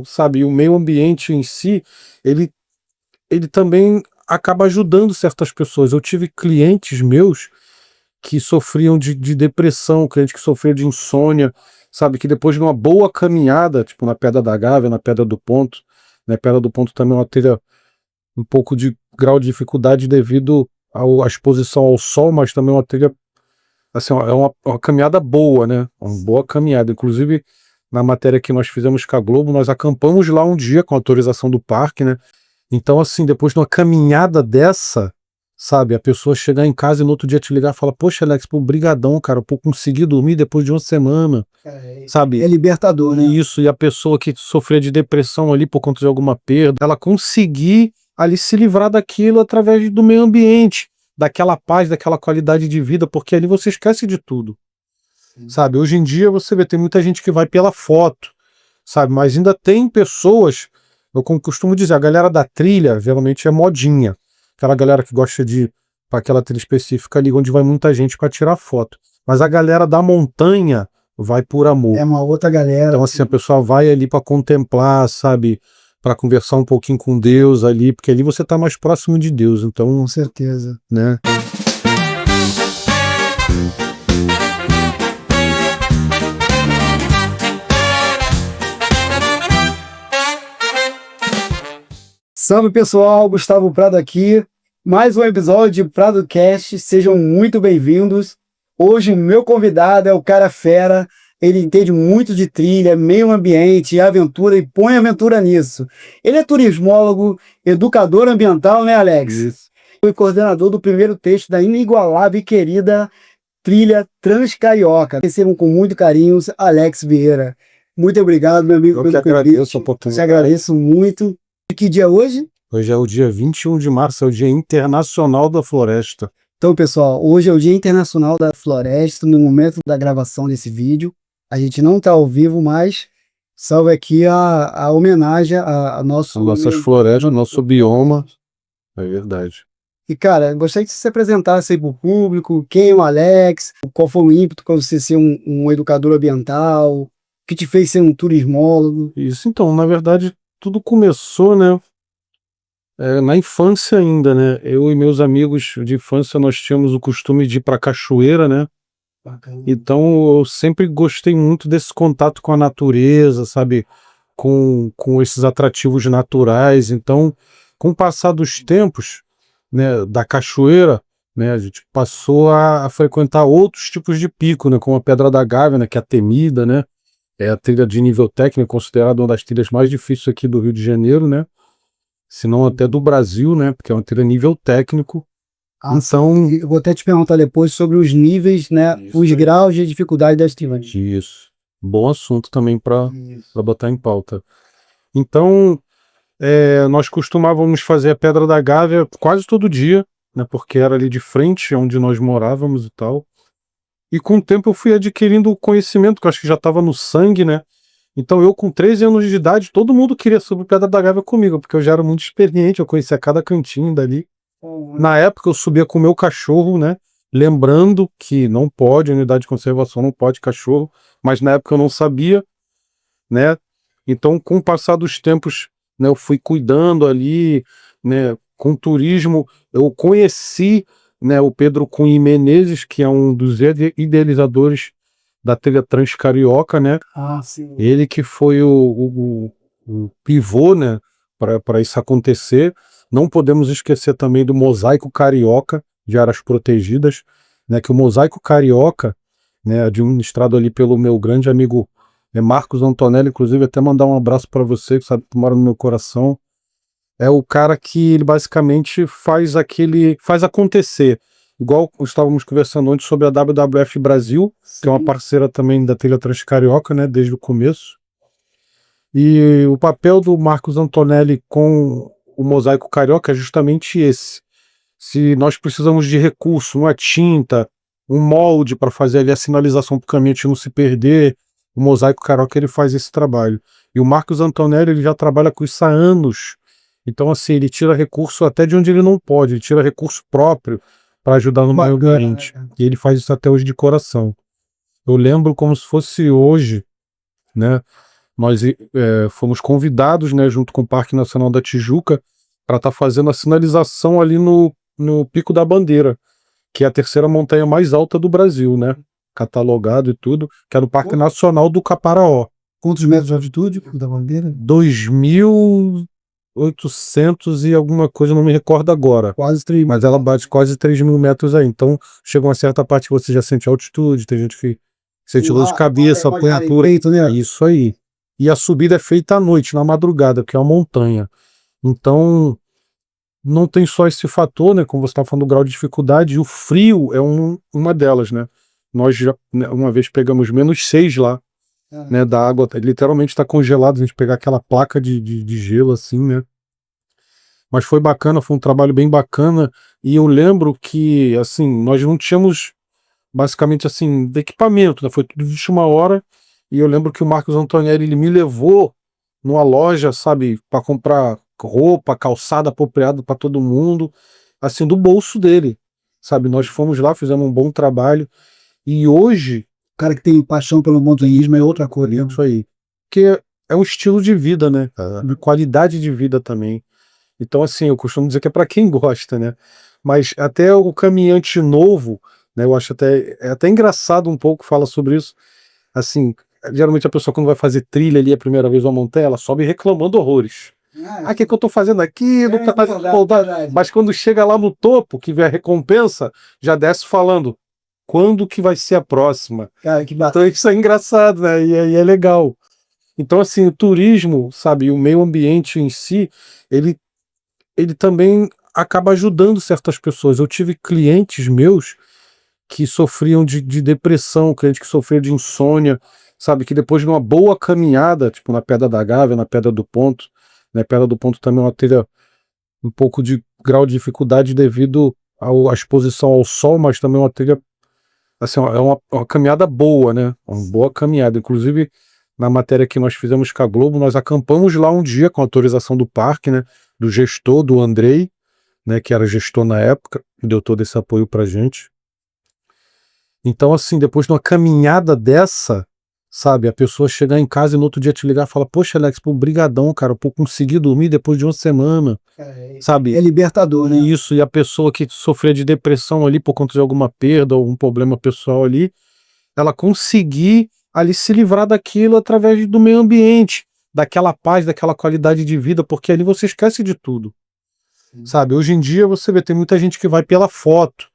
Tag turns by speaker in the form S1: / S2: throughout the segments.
S1: Então, sabe, o meio ambiente em si, ele também acaba ajudando certas pessoas. Eu tive clientes meus que sofriam de depressão, cliente que sofria de insônia, sabe, que depois de uma boa caminhada, tipo na Pedra da Gávea, na Pedra do Ponto, né, Pedra do Ponto também é uma trilha um pouco de grau de dificuldade devido à exposição ao sol, mas também uma trilha, assim, é uma caminhada boa, né, uma boa caminhada. Inclusive, na matéria que nós fizemos com a Globo, nós acampamos lá um dia com autorização do parque, né, então, assim, depois de uma caminhada dessa, sabe, a pessoa chegar em casa e no outro dia te ligar e falar, poxa, Alex, pô, brigadão, cara, pô, consegui dormir depois de uma semana, sabe?
S2: É libertador, né?
S1: Isso, e a pessoa que sofria de depressão ali por conta de alguma perda, ela conseguir ali se livrar daquilo através do meio ambiente, daquela paz, daquela qualidade de vida, porque ali você esquece de tudo, sabe? Hoje em dia você vê, tem muita gente que vai pela foto, sabe? Mas ainda tem pessoas, eu costumo dizer, a galera da trilha geralmente é modinha, aquela galera que gosta de ir para aquela trilha específica ali, onde vai muita gente para tirar foto. Mas a galera da montanha vai por amor.
S2: É uma outra galera.
S1: Então, assim, a pessoa vai ali para contemplar, sabe? Para conversar um pouquinho com Deus ali, porque ali você tá mais próximo de Deus. Então,
S2: com certeza,
S1: né?
S2: Salve pessoal, Gustavo Prado aqui, mais um episódio de PradoCast, sejam muito bem-vindos. Hoje o meu convidado é o cara fera, ele entende muito de trilha, meio ambiente e aventura e põe aventura nisso. Ele é turismólogo, educador ambiental, né, Alex?
S1: Isso.
S2: Foi coordenador do primeiro texto da inigualável e querida trilha Transcarioca. Recebam com muito carinho Alex Vieira. Muito obrigado, meu amigo,
S1: Eu que agradeço a oportunidade.
S2: Te agradeço muito. E que dia é hoje?
S1: Hoje é o dia 21 de março, é o Dia Internacional da Floresta.
S2: Então, pessoal, hoje é o Dia Internacional da Floresta, no momento da gravação desse vídeo. A gente não está ao vivo, mas salve aqui a homenagem a nosso...
S1: As nossas florestas, nosso bioma. É verdade.
S2: E, cara, gostaria que você se apresentasse aí para o público, quem é o Alex, qual foi o ímpeto para você ser um educador ambiental, o que te fez ser um turismólogo.
S1: Isso, então, na verdade, tudo começou, né, na infância ainda, né, eu e meus amigos de infância, nós tínhamos o costume de ir pra cachoeira, né,
S2: Bacana.
S1: então eu sempre gostei muito desse contato com a natureza, sabe, com esses atrativos naturais. Então, com o passar dos tempos, né, da cachoeira, né, a gente passou a frequentar outros tipos de pico, né, como a Pedra da Gávea, né, que é a temida, né, é a trilha de nível técnico, considerada uma das trilhas mais difíceis aqui do Rio de Janeiro, né? Se não até do Brasil, né? Porque é uma trilha nível técnico. Então,
S2: eu vou até te perguntar depois sobre os níveis, né? Os graus de dificuldade das trilhas.
S1: Isso. Bom assunto também para botar em pauta. Então, nós costumávamos fazer a Pedra da Gávea quase todo dia, né? Porque era ali de frente onde nós morávamos e tal. E com o tempo eu fui adquirindo o conhecimento, que eu acho que já estava no sangue, né? Então eu com 13 anos de idade, todo mundo queria subir Pedra da Gávea comigo, porque eu já era muito experiente, eu conhecia cada cantinho dali. Na época eu subia com o meu cachorro, né? Lembrando que não pode, unidade de conservação não pode cachorro, mas na época eu não sabia, né? Então com o passar dos tempos, né, eu fui cuidando ali, né? Com turismo, eu conheci, né, o Pedro Cunha Menezes, que é um dos idealizadores da trilha Transcarioca, né?
S2: Sim.
S1: Ele que foi o pivô, né, para isso acontecer. Não podemos esquecer também do Mosaico Carioca, de Áreas Protegidas, né, que o Mosaico Carioca, né, administrado ali pelo meu grande amigo Marcos Antonelli, inclusive até mandar um abraço para você, que sabe que mora no meu coração. É o cara que ele basicamente faz acontecer. Igual estávamos conversando antes sobre a WWF Brasil, que é uma parceira também da trilha Transcarioca, né, desde o começo. E o papel do Marcos Antonelli com o Mosaico Carioca é justamente esse. Se nós precisamos de recurso, uma tinta, um molde para fazer ali a sinalização para o caminho não se perder, o Mosaico Carioca ele faz esse trabalho. E o Marcos Antonelli ele já trabalha com isso há anos. Então, assim, ele tira recurso até de onde ele não pode, ele tira recurso próprio para ajudar no meio ambiente. E ele faz isso até hoje de coração. Eu lembro como se fosse hoje, né? nós fomos convidados, né, junto com o Parque Nacional da Tijuca, para estar fazendo a sinalização ali no Pico da Bandeira, que é a terceira montanha mais alta do Brasil, né? Catalogado e tudo, que é no Parque Nacional do Caparaó.
S2: Quantos metros de altitude da bandeira?
S1: 2.800 e alguma coisa, não me recordo agora.
S2: Quase 3
S1: Mas ela bate quase 3.000 metros aí. Então, chega uma certa parte que você já sente altitude, tem gente que sente dor de cabeça, apanhadura.
S2: né?
S1: Isso aí. E a subida é feita à noite, na madrugada, porque é uma montanha. Então, não tem só esse fator, né? Como você está falando do grau de dificuldade, e o frio é uma delas, né? Nós já, né, uma vez pegamos -6 lá, né? Da água, literalmente está congelado, a gente pegar aquela placa de gelo assim, né? Mas foi bacana, foi um trabalho bem bacana, e eu lembro que, assim, nós não tínhamos, basicamente, assim, de equipamento, né? Foi tudo de última hora, e eu lembro que o Marcos Antonelli, ele me levou numa loja, sabe, para comprar roupa, calçada apropriada para todo mundo, assim, do bolso dele, sabe? Nós fomos lá, fizemos um bom trabalho, e hoje,
S2: O cara que tem paixão pelo montanhismo é outra coisa.
S1: isso aí, que é um estilo de vida, né? De qualidade de vida também. Então, assim, eu costumo dizer que é para quem gosta, né? Mas até o caminhante novo, né? Eu acho até engraçado um pouco falar sobre isso. Assim, geralmente a pessoa quando vai fazer trilha ali a primeira vez uma montanha, ela sobe reclamando horrores. Ah, o que eu tô fazendo aqui? Nunca tá
S2: verdade.
S1: Mas quando chega lá no topo, que vê a recompensa, já desce falando, quando que vai ser a próxima?
S2: Cara, que
S1: Então isso é engraçado, né? E é legal. Então, assim, o turismo, sabe, o meio ambiente em si, ele também acaba ajudando certas pessoas. Eu tive clientes meus que sofriam de depressão, cliente que sofria de insônia, sabe, que depois de uma boa caminhada, tipo na Pedra da Gávea, na Pedra do Ponto, né, Pedra do Ponto também é uma trilha um pouco de grau de dificuldade devido à exposição ao sol, mas também é uma trilha, assim, é uma caminhada boa, né, uma boa caminhada. Inclusive, na matéria que nós fizemos com a Globo, nós acampamos lá um dia com autorização do parque, né, do gestor, do Andrei, né, que era gestor na época, que deu todo esse apoio pra gente. Então, assim, depois de uma caminhada dessa, sabe, a pessoa chegar em casa e no outro dia te ligar e falar, poxa, Alex, pô, brigadão, cara, pô, consegui dormir depois de uma semana, sabe?
S2: É libertador, né?
S1: Isso, e a pessoa que sofria de depressão ali por conta de alguma perda ou um problema pessoal ali, ela conseguir ali se livrar daquilo através do meio ambiente, daquela paz, daquela qualidade de vida, porque ali você esquece de tudo, sabe? Hoje em dia você vê, tem muita gente que vai pela foto,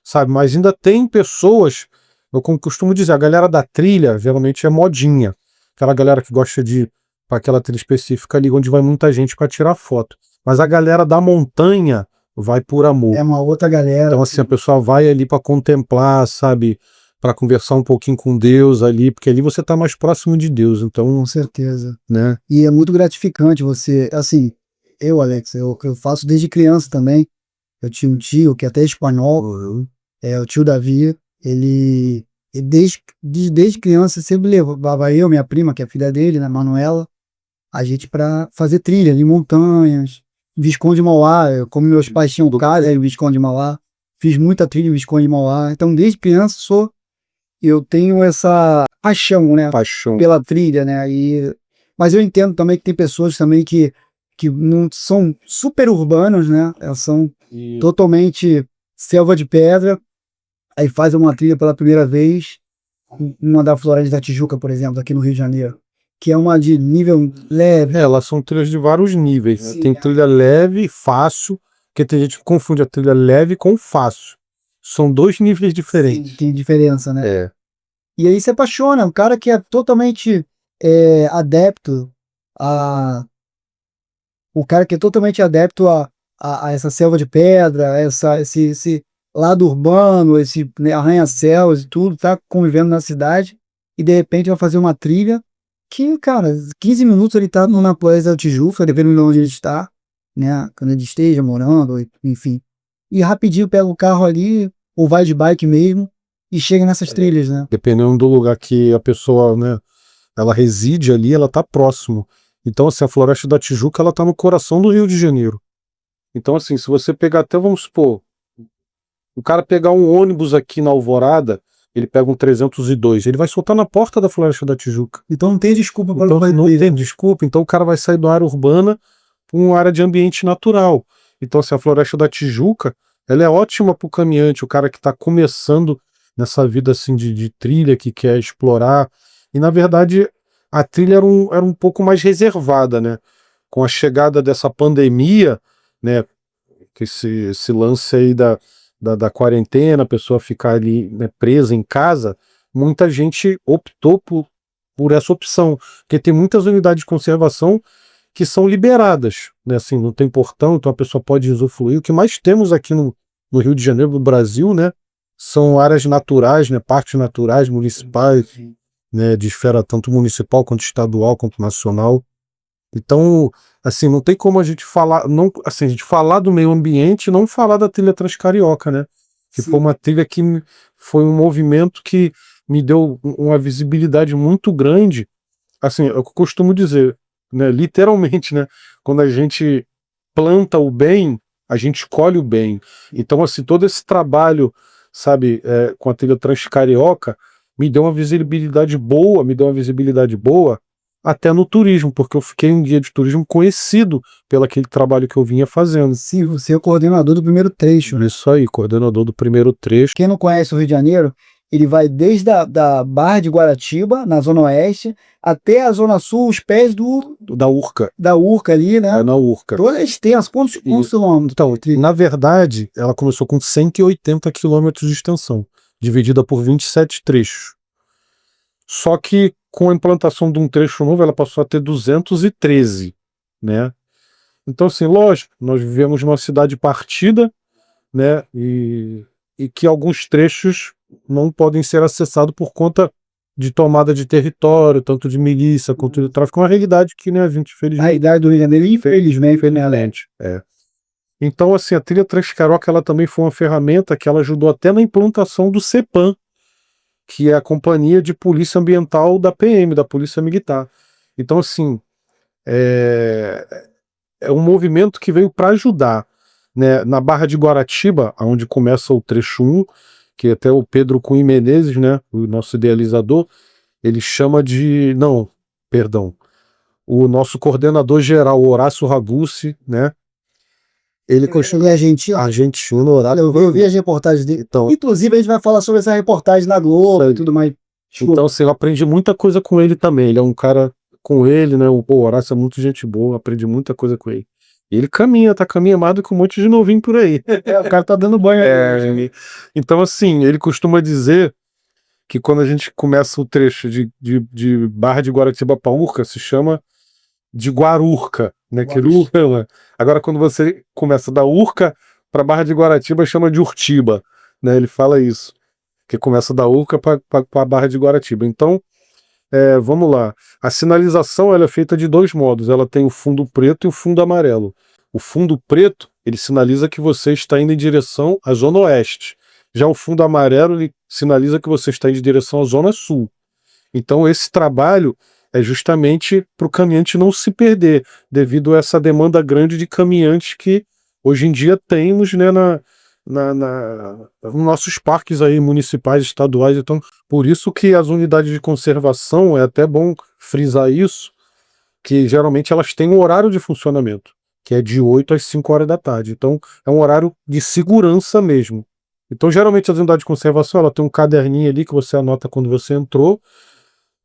S1: sabe? Mas ainda tem pessoas, eu costumo dizer, a galera da trilha geralmente é modinha, aquela galera que gosta de para aquela trilha específica ali onde vai muita gente para tirar foto. Mas a galera da montanha vai por amor.
S2: É uma outra galera.
S1: Então, assim, a pessoa vai ali para contemplar, sabe? Para conversar um pouquinho com Deus ali, porque ali você tá mais próximo de Deus, então,
S2: Com certeza.
S1: né?
S2: E é muito gratificante você, assim, Alex, eu faço desde criança também. Eu tinha um tio que é até espanhol, é o tio Davi, ele desde criança sempre levava eu, minha prima, que é filha dele, né, Manuela, a gente para fazer trilha em montanhas, Visconde de Mauá, como meus pais tinham casa em Visconde de Mauá, fiz muita trilha em Visconde de Mauá, então desde criança eu tenho essa paixão, né, pela trilha, né, mas eu entendo também que tem pessoas também que não são super urbanos, né, elas são totalmente selva de pedra, aí fazem uma trilha pela primeira vez, uma da Floresta da Tijuca, por exemplo, aqui no Rio de Janeiro, que é uma de nível leve.
S1: Elas são trilhas de vários níveis, né?
S2: Sim,
S1: tem trilha leve e fácil, porque tem gente que confunde a trilha leve com fácil. São dois níveis diferentes.
S2: Sim, tem diferença, né?
S1: É.
S2: E aí se apaixona, um cara que é totalmente adepto a... O cara que é totalmente adepto a essa selva de pedra, esse lado urbano, esse, né, arranha-céus e tudo, tá convivendo na cidade, e de repente vai fazer uma trilha que, cara, 15 minutos ele tá na Floresta da Tijuca, dependendo de onde ele está, né, quando ele esteja morando, enfim. E rapidinho pega o carro ali, ou vai de bike mesmo, e chega nessas trilhas, né.
S1: Dependendo do lugar que a pessoa, né, ela reside ali, ela tá próximo. Então, assim, a Floresta da Tijuca, ela tá no coração do Rio de Janeiro. Então, assim, se você pegar até, vamos supor, o cara pegar um ônibus aqui na Alvorada, ele pega um 302, ele vai soltar na porta da Floresta da Tijuca.
S2: Então não tem desculpa para
S1: Então, não tem desculpa, então o cara vai sair da área urbana para uma área de ambiente natural. Então, assim, a Floresta da Tijuca, ela é ótima para o caminhante, o cara que está começando nessa vida assim de trilha, que quer explorar. E, na verdade, a trilha era um pouco mais reservada, né? Com a chegada dessa pandemia, né? Que esse lance aí da quarentena, a pessoa ficar ali, né, presa em casa, muita gente optou por essa opção, porque tem muitas unidades de conservação que são liberadas, né? Assim, não tem portão, então a pessoa pode usufruir. O que mais temos aqui no Rio de Janeiro, no Brasil, né? São áreas naturais, né? Parques naturais, municipais, né? De esfera tanto municipal quanto estadual, quanto nacional. Então, assim, não tem como a gente falar, não, assim, a gente falar do meio ambiente e não falar da trilha Transcarioca, né? Que foi uma trilha que foi um movimento que me deu uma visibilidade muito grande. Assim, eu costumo dizer, né, literalmente, né, quando a gente planta o bem, a gente colhe o bem. Então, assim, todo esse trabalho, sabe, com a trilha Transcarioca, me deu uma visibilidade boa, até no turismo, porque eu fiquei um guia de turismo conhecido pelo aquele trabalho que eu vinha fazendo.
S2: Sim, você é o coordenador do primeiro trecho.
S1: Isso aí, coordenador do primeiro trecho.
S2: Quem não conhece o Rio de Janeiro, ele vai desde da Barra de Guaratiba, na Zona Oeste, até a Zona Sul, os pés
S1: Da Urca.
S2: da Urca ali, né?
S1: É na Urca.
S2: Toda extensa, quantos quilômetros?
S1: Então, na verdade, ela começou com 180 quilômetros de extensão, dividida por 27 trechos. Só que com a implantação de um trecho novo, ela passou a ter 213, né? Então, assim, lógico, nós vivemos numa cidade partida, né? E que alguns trechos não podem ser acessados por conta de tomada de território, tanto de milícia quanto de tráfico. É uma realidade que, né, a gente,
S2: A
S1: infelizmente...
S2: idade do Rio de Janeiro, infelizmente, né?
S1: É. Então, assim, a trilha Transcarioca, ela também foi uma ferramenta que ela ajudou até na implantação do CEPAM, que é a Companhia de Polícia Ambiental da PM, da Polícia Militar. Então, assim, é um movimento que veio para ajudar, né? Na Barra de Guaratiba, onde começa o trecho 1, que até o Pedro Cunha Menezes, né, o nosso idealizador, ele chama de... Não, perdão. O nosso coordenador geral, Horácio Ragucci, né?
S2: Ele costuma argentino.
S1: Argentino, Horácio.
S2: Eu vi as reportagens dele.
S1: Então,
S2: Inclusive, a gente vai falar sobre essa reportagem na Globo e tudo mais.
S1: então, assim, eu aprendi muita coisa com ele também. Ele é um cara com ele, né? O Horácio é muito gente boa, aprendi muita coisa com ele. E ele tá caminhando com um monte de novinho por aí.
S2: O cara tá dando banho aí.
S1: Então, assim, ele costuma dizer que quando a gente começa o trecho de Barra de Guaratiba para Urca, se chama de Guarurca, né? Agora, quando você começa da Urca para Barra de Guaratiba, chama de Urtiba, né? Ele fala isso, que começa da Urca para a Barra de Guaratiba. Então, vamos lá. A sinalização ela é feita de dois modos. Ela tem o fundo preto e o fundo amarelo. O fundo preto, ele sinaliza que você está indo em direção à Zona Oeste. Já o fundo amarelo, ele sinaliza que você está indo em direção à Zona Sul. Então, esse trabalho é justamente para o caminhante não se perder, devido a essa demanda grande de caminhantes que hoje em dia temos, né, nos nossos parques aí municipais, estaduais. Então, por isso que as unidades de conservação, é até bom frisar isso, que geralmente elas têm um horário de funcionamento, que é de 8 às 5 horas da tarde. Então, é um horário de segurança mesmo. Então, geralmente as unidades de conservação, ela tem um caderninho ali que você anota quando você entrou.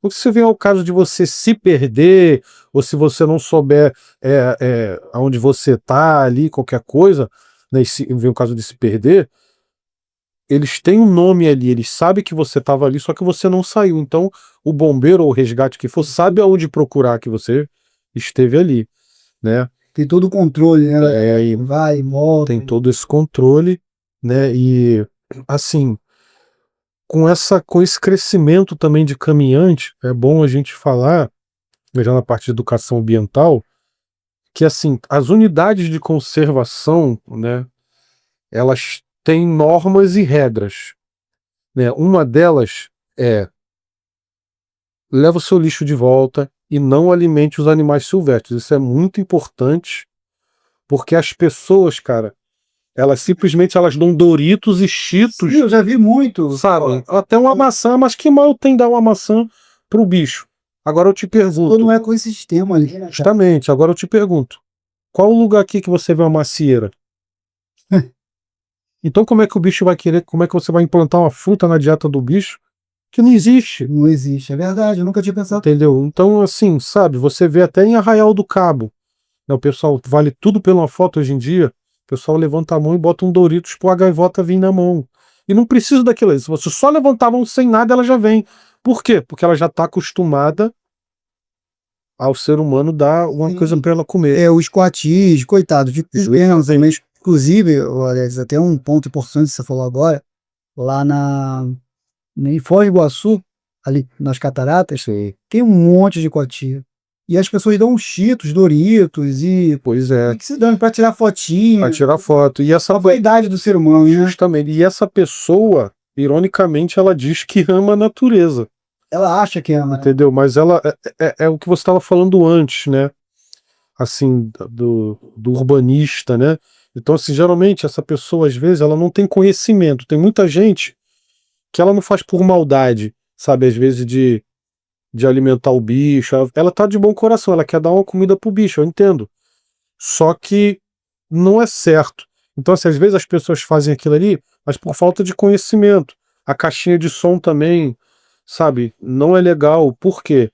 S1: Porque se vier o caso de você se perder, ou se você não souber aonde você está ali, qualquer coisa, né, e se vem o caso de se perder, eles têm um nome ali, eles sabem que você estava ali, só que você não saiu. Então, o bombeiro ou o resgate que for sabe aonde procurar que você esteve ali, né?
S2: Tem todo o controle, né?
S1: E
S2: Vai, volta.
S1: tem todo esse controle, né? E, assim, com esse crescimento também de caminhante, é bom a gente falar, já na parte de educação ambiental, que, assim, as unidades de conservação, né, elas têm normas e regras, né? Uma delas é: leva o seu lixo de volta e não alimente os animais silvestres. Isso é muito importante, porque as pessoas, cara, Elas simplesmente dão Doritos e Cheetos.
S2: Sim, eu já vi muito.
S1: Sabe? Até uma maçã, mas que mal tem dar uma maçã pro bicho? Agora eu te pergunto.
S2: Todo um ecossistema ali, né, cara?
S1: Justamente, agora eu te pergunto. Qual o lugar aqui que você vê uma macieira? Então como é que o bicho vai querer, como é que você vai implantar uma fruta na dieta do bicho? Que não existe.
S2: Não existe, é verdade, eu nunca tinha pensado.
S1: Entendeu? Então, assim, sabe, você vê até em Arraial do Cabo, né, o pessoal vale tudo pela foto hoje em dia, o pessoal levanta a mão e bota um Doritos pro a gaivota vir na mão. E não precisa daquilo. Se você só levantar a mão sem nada, ela já vem. Por quê? Porque ela já está acostumada ao ser humano dar uma coisa para ela comer.
S2: Os coatis, coitado, de pequenos, mas inclusive, Alex, até um ponto importante que você falou agora, lá em Foz do Iguaçu, ali nas cataratas, tem um monte de coati. E as pessoas dão Cheetos, Doritos e
S1: Pois é.
S2: que se dão para tirar fotinho.
S1: Para tirar foto. E essa
S2: a vaidade do ser humano, né?
S1: Justamente. E essa pessoa, ironicamente, ela diz que ama a natureza.
S2: Ela acha que ama,
S1: entendeu? Mas ela é o que você estava falando antes, né? Assim, do urbanista, né? Então, assim, geralmente essa pessoa, às vezes, ela não tem conhecimento. Tem muita gente que ela não faz por maldade, sabe? Às vezes de alimentar o bicho. Ela tá de bom coração, ela quer dar uma comida pro bicho, eu entendo. Só que não é certo. Então, assim, às vezes as pessoas fazem aquilo ali, mas por falta de conhecimento. A caixinha de som também, sabe? Não é legal. Por quê?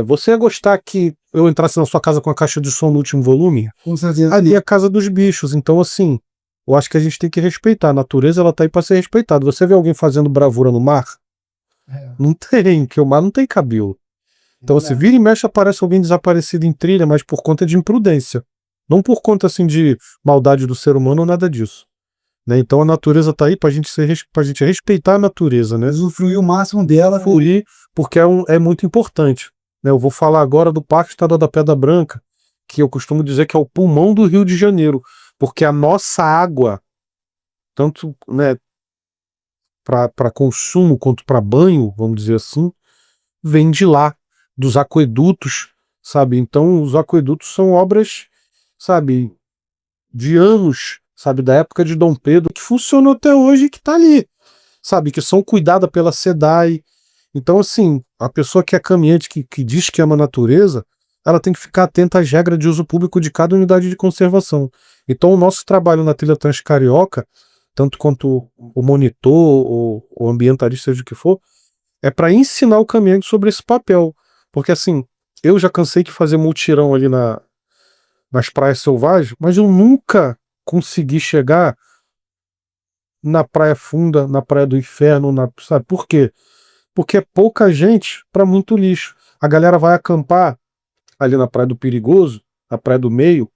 S1: Você ia gostar que eu entrasse na sua casa com a caixa de som no último volume?
S2: Com certeza.
S1: Ali é a casa dos bichos. Então, assim, eu acho que a gente tem que respeitar. A natureza, ela tá aí para ser respeitada. Você vê alguém fazendo bravura no mar? Não tem, porque o mar não tem cabelo. Então, se vira e mexe, aparece alguém desaparecido em trilha, mas por conta de imprudência. Não por conta, assim, de maldade do ser humano ou nada disso. Né? Então a natureza tá aí pra gente respeitar a natureza, né?
S2: Usufruir o máximo dela.
S1: Usufruir, porque é muito importante. Né? Eu vou falar agora do Parque Estadual da Pedra Branca, que eu costumo dizer que é o pulmão do Rio de Janeiro, porque a nossa água, tanto, né, para consumo quanto para banho, vamos dizer assim, vem de lá, dos aquedutos, sabe? Então os aquedutos são obras, sabe, de anos, sabe, da época de Dom Pedro, que funcionou até hoje e que tá ali, sabe, que são cuidadas pela SEDAI. Então, assim, a pessoa que é caminhante, que diz que ama a natureza, ela tem que ficar atenta às regras de uso público de cada unidade de conservação. Então, o nosso trabalho na Trilha Transcarioca, tanto quanto o monitor, ou o ambientalista, seja o que for, é para ensinar o caminhante sobre esse papel. Porque, assim, eu já cansei de fazer mutirão ali nas praias selvagens, mas eu nunca consegui chegar na Praia Funda, na Praia do Inferno, sabe por quê? Porque é pouca gente para muito lixo. A galera vai acampar ali na Praia do Perigoso, na Praia do Meio,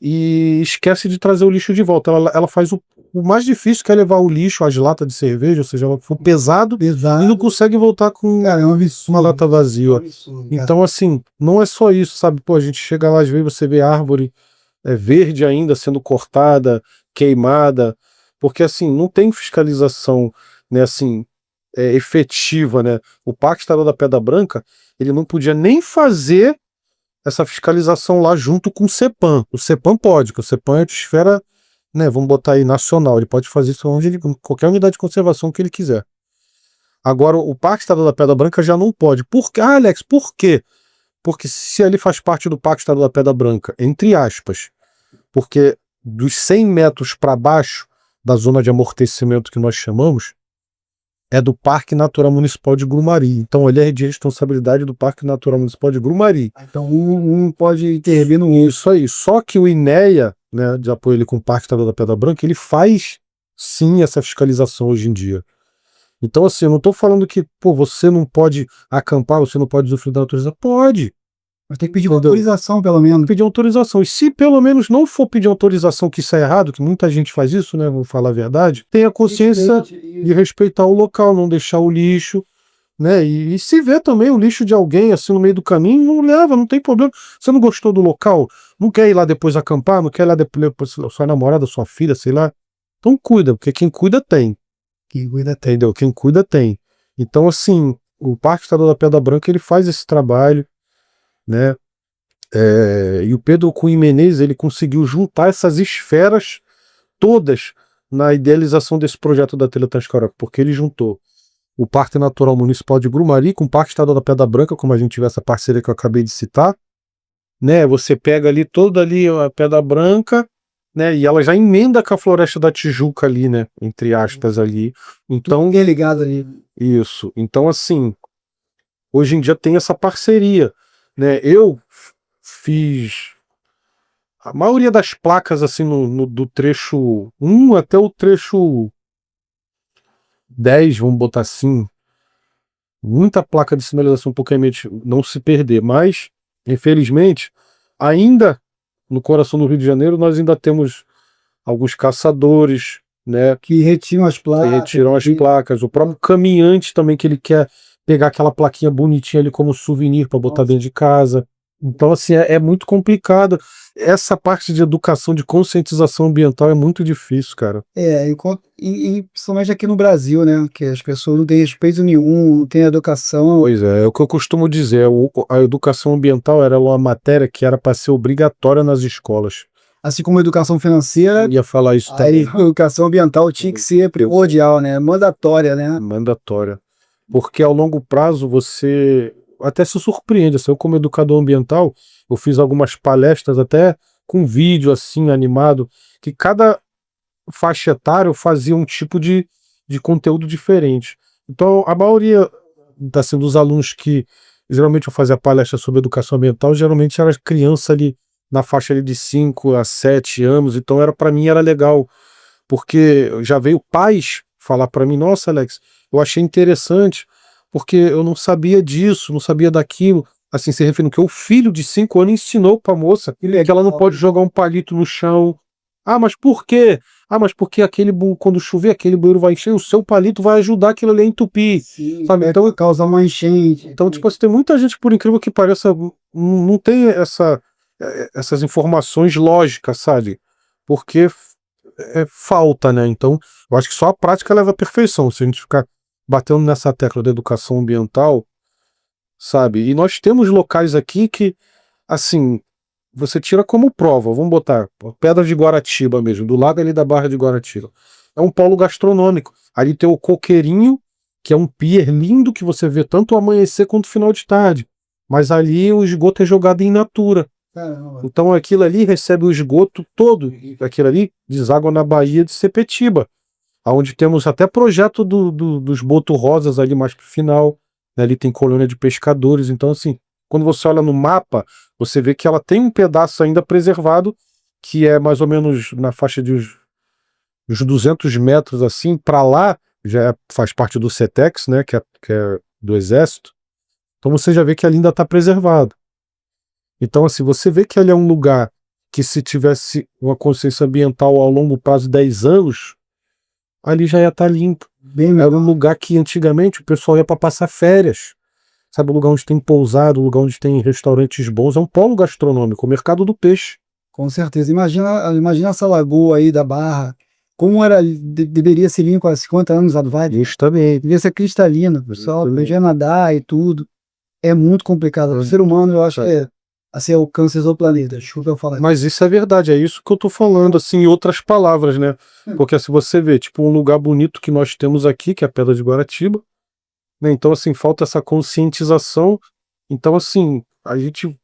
S1: e esquece de trazer o lixo de volta. Ela faz o mais difícil, que é levar o lixo, as latas de cerveja, ou seja, ela for pesado, e não consegue voltar com uma lata vazia. Então, assim, não é só isso, sabe? Pô, a gente chega lá, às vezes você vê árvore verde ainda sendo cortada, queimada, porque, assim, não tem fiscalização, né, assim, efetiva, né? O Parque Estadual da Pedra Branca, ele não podia nem fazer essa fiscalização lá junto com o CEPAM. O CEPAM pode, porque o CEPAM é de esfera, né, vamos botar aí, nacional. Ele pode fazer isso onde qualquer unidade de conservação que ele quiser. Agora, o Parque Estadual da Pedra Branca já não pode. Por quê? Ah, Alex, por quê? Porque se ele faz parte do Parque Estadual da Pedra Branca, entre aspas, porque dos 100 metros para baixo da zona de amortecimento que nós chamamos, é do Parque Natural Municipal de Grumari. Então ele é de responsabilidade do Parque Natural Municipal de Grumari.
S2: Então um pode intervir no outro.
S1: Isso aí. Só que o INEA, né, de apoio ali com o Parque Estadual da Pedra Branca, ele faz sim essa fiscalização hoje em dia. Então, assim, eu não estou falando que, pô, você não pode acampar, você não pode usufruir da natureza. Pode.
S2: Mas tem que pedir autorização, pelo menos.
S1: Pedir autorização. E se pelo menos não for pedir autorização, que isso é errado, que muita gente faz isso, né? Vou falar a verdade, tenha consciência de respeitar o local, não deixar o lixo, né? E se vê também o lixo de alguém assim no meio do caminho, não leva, não tem problema. Você não gostou do local, não quer ir lá depois acampar, não quer ir lá depois sua namorada, sua filha, sei lá. Então cuida, porque quem cuida tem.
S2: Quem cuida tem.
S1: Entendeu? Quem cuida tem. Então, assim, o Parque Estadual da Pedra Branca, ele faz esse trabalho, né? E o Pedro Cunha Menezes, ele conseguiu juntar essas esferas todas na idealização desse projeto da Trilha Transcarioca, porque ele juntou o Parque Natural Municipal de Grumari com o Parque Estadual da Pedra Branca, como a gente tiver essa parceria que eu acabei de citar, né? Você pega ali toda ali a Pedra Branca, né? E ela já emenda com a Floresta da Tijuca ali, né? Entre aspas ali. Então,
S2: Tudo ligado ali.
S1: isso. Então, assim, hoje em dia tem essa parceria, né? Eu fiz a maioria das placas, assim, do trecho 1 até o trecho 10, vamos botar assim. Muita placa de sinalização para o caminhante não se perder, mas, infelizmente, ainda no coração do Rio de Janeiro, nós ainda temos alguns caçadores, né,
S2: Que retiram as
S1: que
S2: placas.
S1: retiram as placas, o próprio caminhante também, que ele quer pegar aquela plaquinha bonitinha ali como souvenir para botar dentro de casa. Então, assim, é muito complicado. Essa parte de educação, de conscientização ambiental é muito difícil, cara.
S2: E principalmente aqui no Brasil, né? Que as pessoas não têm respeito nenhum, não têm educação.
S1: Pois é o que eu costumo dizer, a educação ambiental era uma matéria que era para ser obrigatória nas escolas.
S2: Assim como a educação financeira,
S1: Eu ia falar isso
S2: a
S1: também.
S2: educação ambiental tinha que ser primordial, né? Mandatória, né?
S1: Mandatória. Porque ao longo prazo você até se surpreende. Assim, eu, como educador ambiental, eu fiz algumas palestras até com vídeo assim animado, que cada faixa etária fazia um tipo de conteúdo diferente. Então a maioria assim, dos alunos que geralmente eu fazia palestra sobre educação ambiental, geralmente era criança ali na faixa ali de 5 a 7 anos, então para mim era legal, porque já veio pais falar para mim: nossa, Alex, eu achei interessante, porque eu não sabia disso, não sabia daquilo, assim, se referindo que o filho de 5 anos ensinou para a moça que ela não pode jogar um palito no chão. Ah, mas por quê? Ah, mas porque quando chover, aquele bueiro vai encher, o seu palito vai ajudar aquilo ali a entupir.
S2: Sim,
S1: sabe?
S2: então causar uma enchente.
S1: Então, tipo, tem muita gente, por incrível que pareça, não tem essas informações lógicas, sabe? Porque falta, né? Então, eu acho que só a prática leva à perfeição. Se a gente ficar batendo nessa tecla da educação ambiental, sabe? E nós temos locais aqui que, assim, você tira como prova, vamos botar Pedra de Guaratiba mesmo, do lado ali da Barra de Guaratiba. É um polo gastronômico. Ali tem o Coqueirinho, que é um pier lindo que você vê tanto o amanhecer quanto o final de tarde. Mas ali o esgoto é jogado in natura.
S2: Caramba.
S1: Então aquilo ali recebe o esgoto todo, aquilo ali deságua na Baía de Sepetiba, onde temos até projeto dos Boto Rosas ali mais pro final, né? Ali tem colônia de pescadores, então assim, quando você olha no mapa, você vê que ela tem um pedaço ainda preservado, que é mais ou menos na faixa de uns 200 metros assim, para lá, faz parte do CETEX, né, que é do Exército, então você já vê que ali ainda está preservado. Então, assim, você vê que ali é um lugar que, se tivesse uma consciência ambiental ao longo prazo de 10 anos, ali já ia estar limpo. Era um lugar que antigamente o pessoal ia para passar férias. Sabe, o lugar onde tem pousada, o lugar onde tem restaurantes bons, é um polo gastronômico, o mercado do peixe.
S2: Com certeza. Imagina essa lagoa aí da Barra. Como deveria ser limpa há 50 anos atrás.
S1: Justamente.
S2: Devia ser cristalina, o pessoal podia nadar e tudo. É muito complicado. O ser humano, eu acho que é assim, o câncer do planeta. Desculpa eu falar.
S1: Mas isso é verdade, é isso que eu tô falando, assim, em outras palavras, né? Porque se você vê, tipo, um lugar bonito que nós temos aqui, que é a Pedra de Guaratiba, né? Então, assim, falta essa conscientização. Então, assim, a gente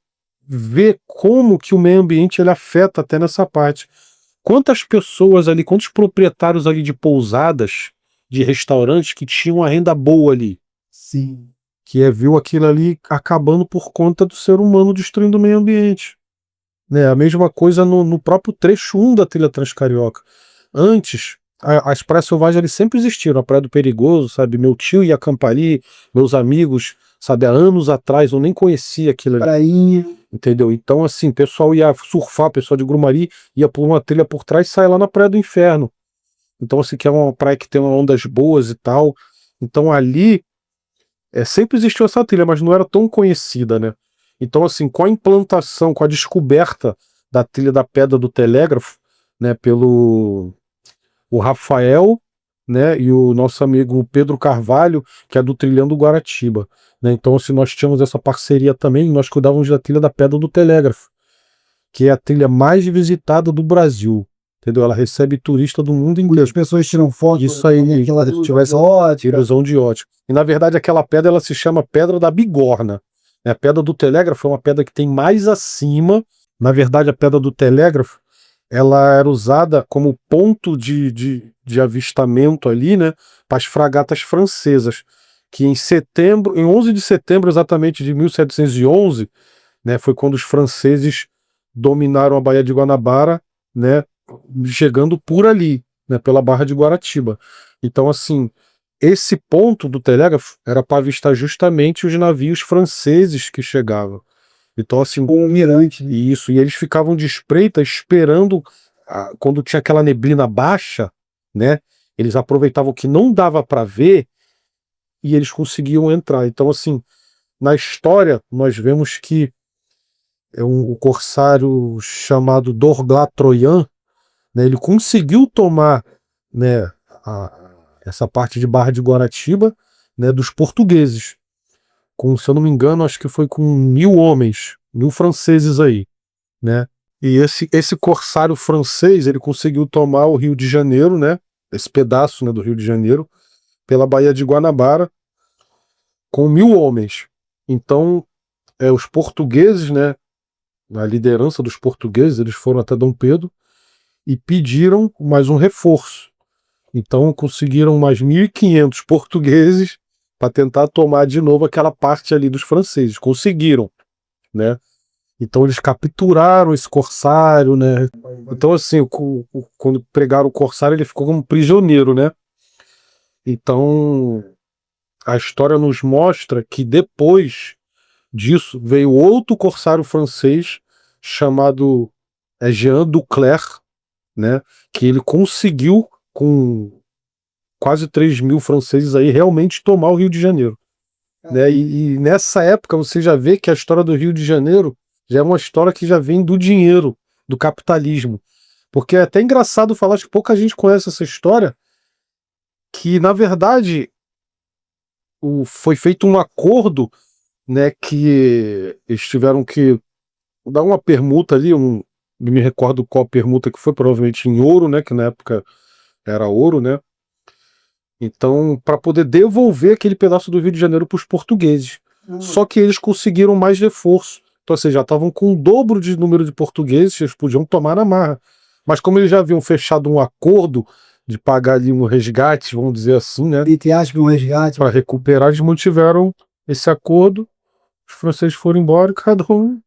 S1: vê como que o meio ambiente ele afeta até nessa parte. Quantas pessoas ali, quantos proprietários ali de pousadas, de restaurantes que tinham uma renda boa ali,
S2: Sim.
S1: que viu aquilo ali acabando por conta do ser humano destruindo o meio ambiente. Né? A mesma coisa no próprio trecho 1 da Trilha Transcarioca. Antes, as praias selvagens ali sempre existiram, a Praia do Perigoso, sabe? Meu tio ia acampar ali, meus amigos, sabe? Há anos atrás eu nem conhecia aquilo ali.
S2: Prainha.
S1: Entendeu? Então, assim, o pessoal ia surfar, o pessoal de Grumari ia por uma trilha por trás e saia lá na Praia do Inferno. Então, assim, que é uma praia que tem ondas boas e tal. Então, ali, sempre existiu essa trilha, mas não era tão conhecida, né? Então, assim, com a implantação, com a descoberta da trilha da Pedra do Telégrafo, né, pelo o Rafael, né, e o nosso amigo Pedro Carvalho, que é do Trilhão do Guaratiba, né? Então, assim, nós tínhamos essa parceria também, nós cuidávamos da trilha da Pedra do Telégrafo, que é a trilha mais visitada do Brasil. entendeu? Ela recebe turista do mundo inteiro.
S2: As pessoas tiram foto.
S1: Isso aí,
S2: aquela
S1: se tivesse
S2: ótica.
S1: ilusão de ótica. E na verdade aquela pedra ela se chama Pedra da Bigorna. A Pedra do Telégrafo é uma pedra que tem mais acima. Na verdade a Pedra do Telégrafo ela era usada como ponto de avistamento ali, né, para as fragatas francesas, que em 11 de setembro exatamente de 1711, né, foi quando os franceses dominaram a Baía de Guanabara, né, chegando por ali, né, pela Barra de Guaratiba. Então, assim, esse ponto do telégrafo era para avistar justamente os navios franceses que chegavam. Então, assim,
S2: Um mirante.
S1: isso, e eles ficavam de espreita esperando, quando tinha aquela neblina baixa, né, eles aproveitavam que não dava para ver e eles conseguiam entrar. Então, assim, na história, nós vemos que o corsário chamado Dorglat Troyan, né, ele conseguiu tomar, né, essa parte de Barra de Guaratiba, né, dos portugueses. Se eu não me engano, acho que foi com 1.000 homens, 1.000 franceses aí, né? E esse corsário francês, ele conseguiu tomar o Rio de Janeiro, né, esse pedaço, né, do Rio de Janeiro, pela Baía de Guanabara, com 1.000 homens. Então, os portugueses, né, a liderança dos portugueses, eles foram até Dom Pedro e pediram mais um reforço. Então conseguiram mais 1.500 portugueses para tentar tomar de novo aquela parte ali dos franceses. Conseguiram, né? Então eles capturaram esse corsário, né? Então assim, quando pregaram o corsário, ele ficou como prisioneiro, né? Então a história nos mostra que depois disso veio outro corsário francês chamado Jean Duclerc, né, que ele conseguiu, com quase 3.000 franceses aí, realmente tomar o Rio de Janeiro. Né? E nessa época você já vê que a história do Rio de Janeiro já é uma história que já vem do dinheiro, do capitalismo. Porque é até engraçado falar, acho que pouca gente conhece essa história, que na verdade foi feito um acordo, né, que eles tiveram que dar uma permuta ali, não me recordo qual permuta que foi, provavelmente em ouro, né, que na época era ouro, né? Então, para poder devolver aquele pedaço do Rio de Janeiro para os portugueses. Só que eles conseguiram mais reforço. Então, assim, já estavam com o dobro de número de portugueses, eles podiam tomar na marra. Mas como eles já haviam fechado um acordo de pagar ali um resgate, vamos dizer assim, né?
S2: Entre aspas, um resgate.
S1: Para recuperar, eles mantiveram esse acordo. Os franceses foram embora e cada um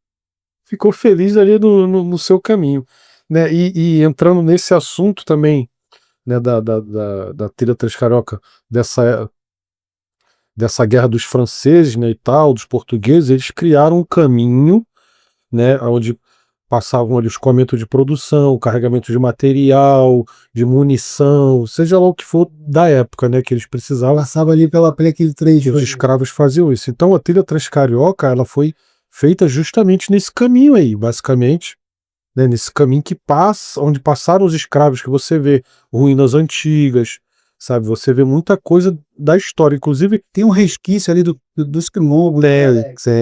S1: ficou feliz ali no seu caminho. Né? E entrando nesse assunto também, né, da trilha Três Carioca, dessa guerra dos franceses, né, e tal, dos portugueses, eles criaram um caminho, né, onde passavam ali os escoamento de produção, carregamento de material, de munição, seja lá o que for da época, né, que eles precisavam.
S2: Passava ali pela aquele trecho.
S1: Os escravos faziam isso. Então a trilha Transcarioca, ela foi feita justamente nesse caminho aí, basicamente, né, nesse caminho que passa, onde passaram os escravos, que você vê ruínas antigas, sabe, você vê muita coisa da história, inclusive
S2: tem um resquício ali dos quilombos.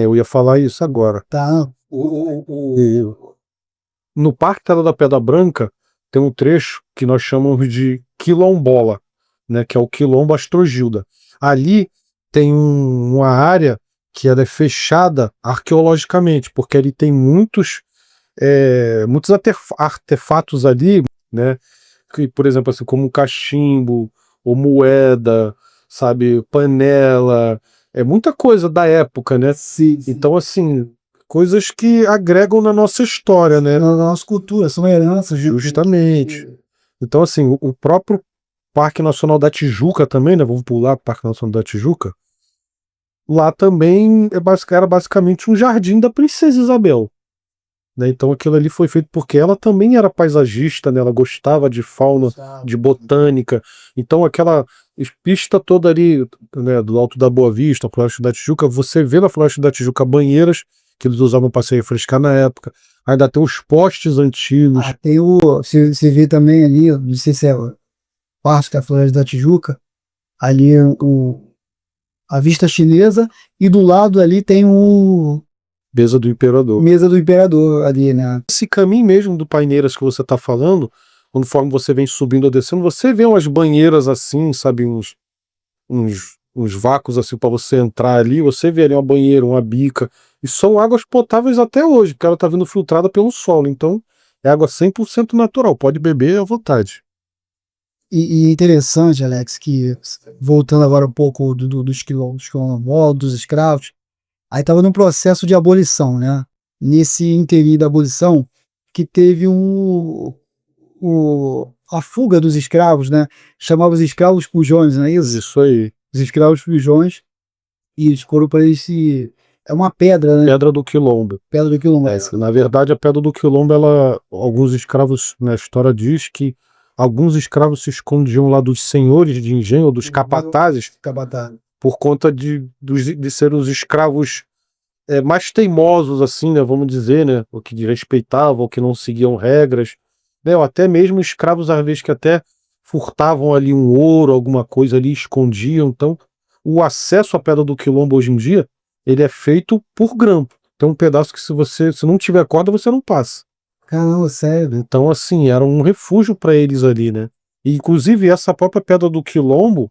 S1: Eu ia falar isso agora.
S2: Tá.
S1: No Parque Tela da Pedra Branca tem um trecho que nós chamamos de Quilombola, né, que é o Quilombo Astrogilda. Ali tem uma área que ela é fechada arqueologicamente, porque ali tem muitos artefatos ali, né, que, por exemplo, assim, como cachimbo, ou moeda, sabe, panela, muita coisa da época, né?
S2: Sim.
S1: Então, assim, coisas que agregam na nossa história, né?
S2: Na nossa cultura, são heranças.
S1: Justamente. Então, assim, o próprio Parque Nacional da Tijuca também, né? Vamos pular o Parque Nacional da Tijuca. Lá também era basicamente um jardim da Princesa Isabel. Né? Então aquilo ali foi feito porque ela também era paisagista, né? Ela gostava de fauna, de botânica. Então aquela pista toda ali, né, do Alto da Boa Vista, Floresta da Tijuca, você vê na Floresta da Tijuca banheiras que eles usavam para se refrescar na época. Ainda tem os postes antigos.
S2: Tem você vê também ali, não sei se é o Parque da Floresta da Tijuca, ali a vista chinesa, e do lado ali tem
S1: Mesa do Imperador.
S2: Mesa do Imperador ali, né?
S1: Esse caminho mesmo do Paineiras que você está falando, conforme você vem subindo ou descendo, você vê umas banheiras assim, sabe, uns vácuos assim para você entrar ali, você vê ali uma banheira, uma bica, e são águas potáveis até hoje, porque ela está vindo filtrada pelo solo, então é água 100% natural, pode beber à vontade.
S2: E interessante, Alex, que voltando agora um pouco dos quilombolas, dos escravos, aí estava num processo de abolição, né? Nesse interim da abolição, que teve a fuga dos escravos, né? Chamava os escravos fujões, não é isso?
S1: Isso aí.
S2: Os escravos fujões, e eles foram para esse... É uma pedra, né?
S1: Pedra do Quilombo.
S2: Pedra do Quilombo.
S1: Na verdade, a Pedra do Quilombo, alguns escravos, na história diz que alguns escravos se escondiam lá dos senhores de engenho, ou dos capatazes, por conta de serem os escravos mais teimosos, assim, né, vamos dizer, né, o que respeitavam, o que não seguiam regras, né, ou até mesmo escravos, às vezes, que até furtavam ali um ouro, alguma coisa ali, escondiam. Então, o acesso à Pedra do Quilombo hoje em dia, ele é feito por grampo. Tem um pedaço que se não tiver corda, você não passa.
S2: Caramba, sério.
S1: Então, assim, era um refúgio para eles ali, né? E, inclusive, essa própria Pedra do Quilombo,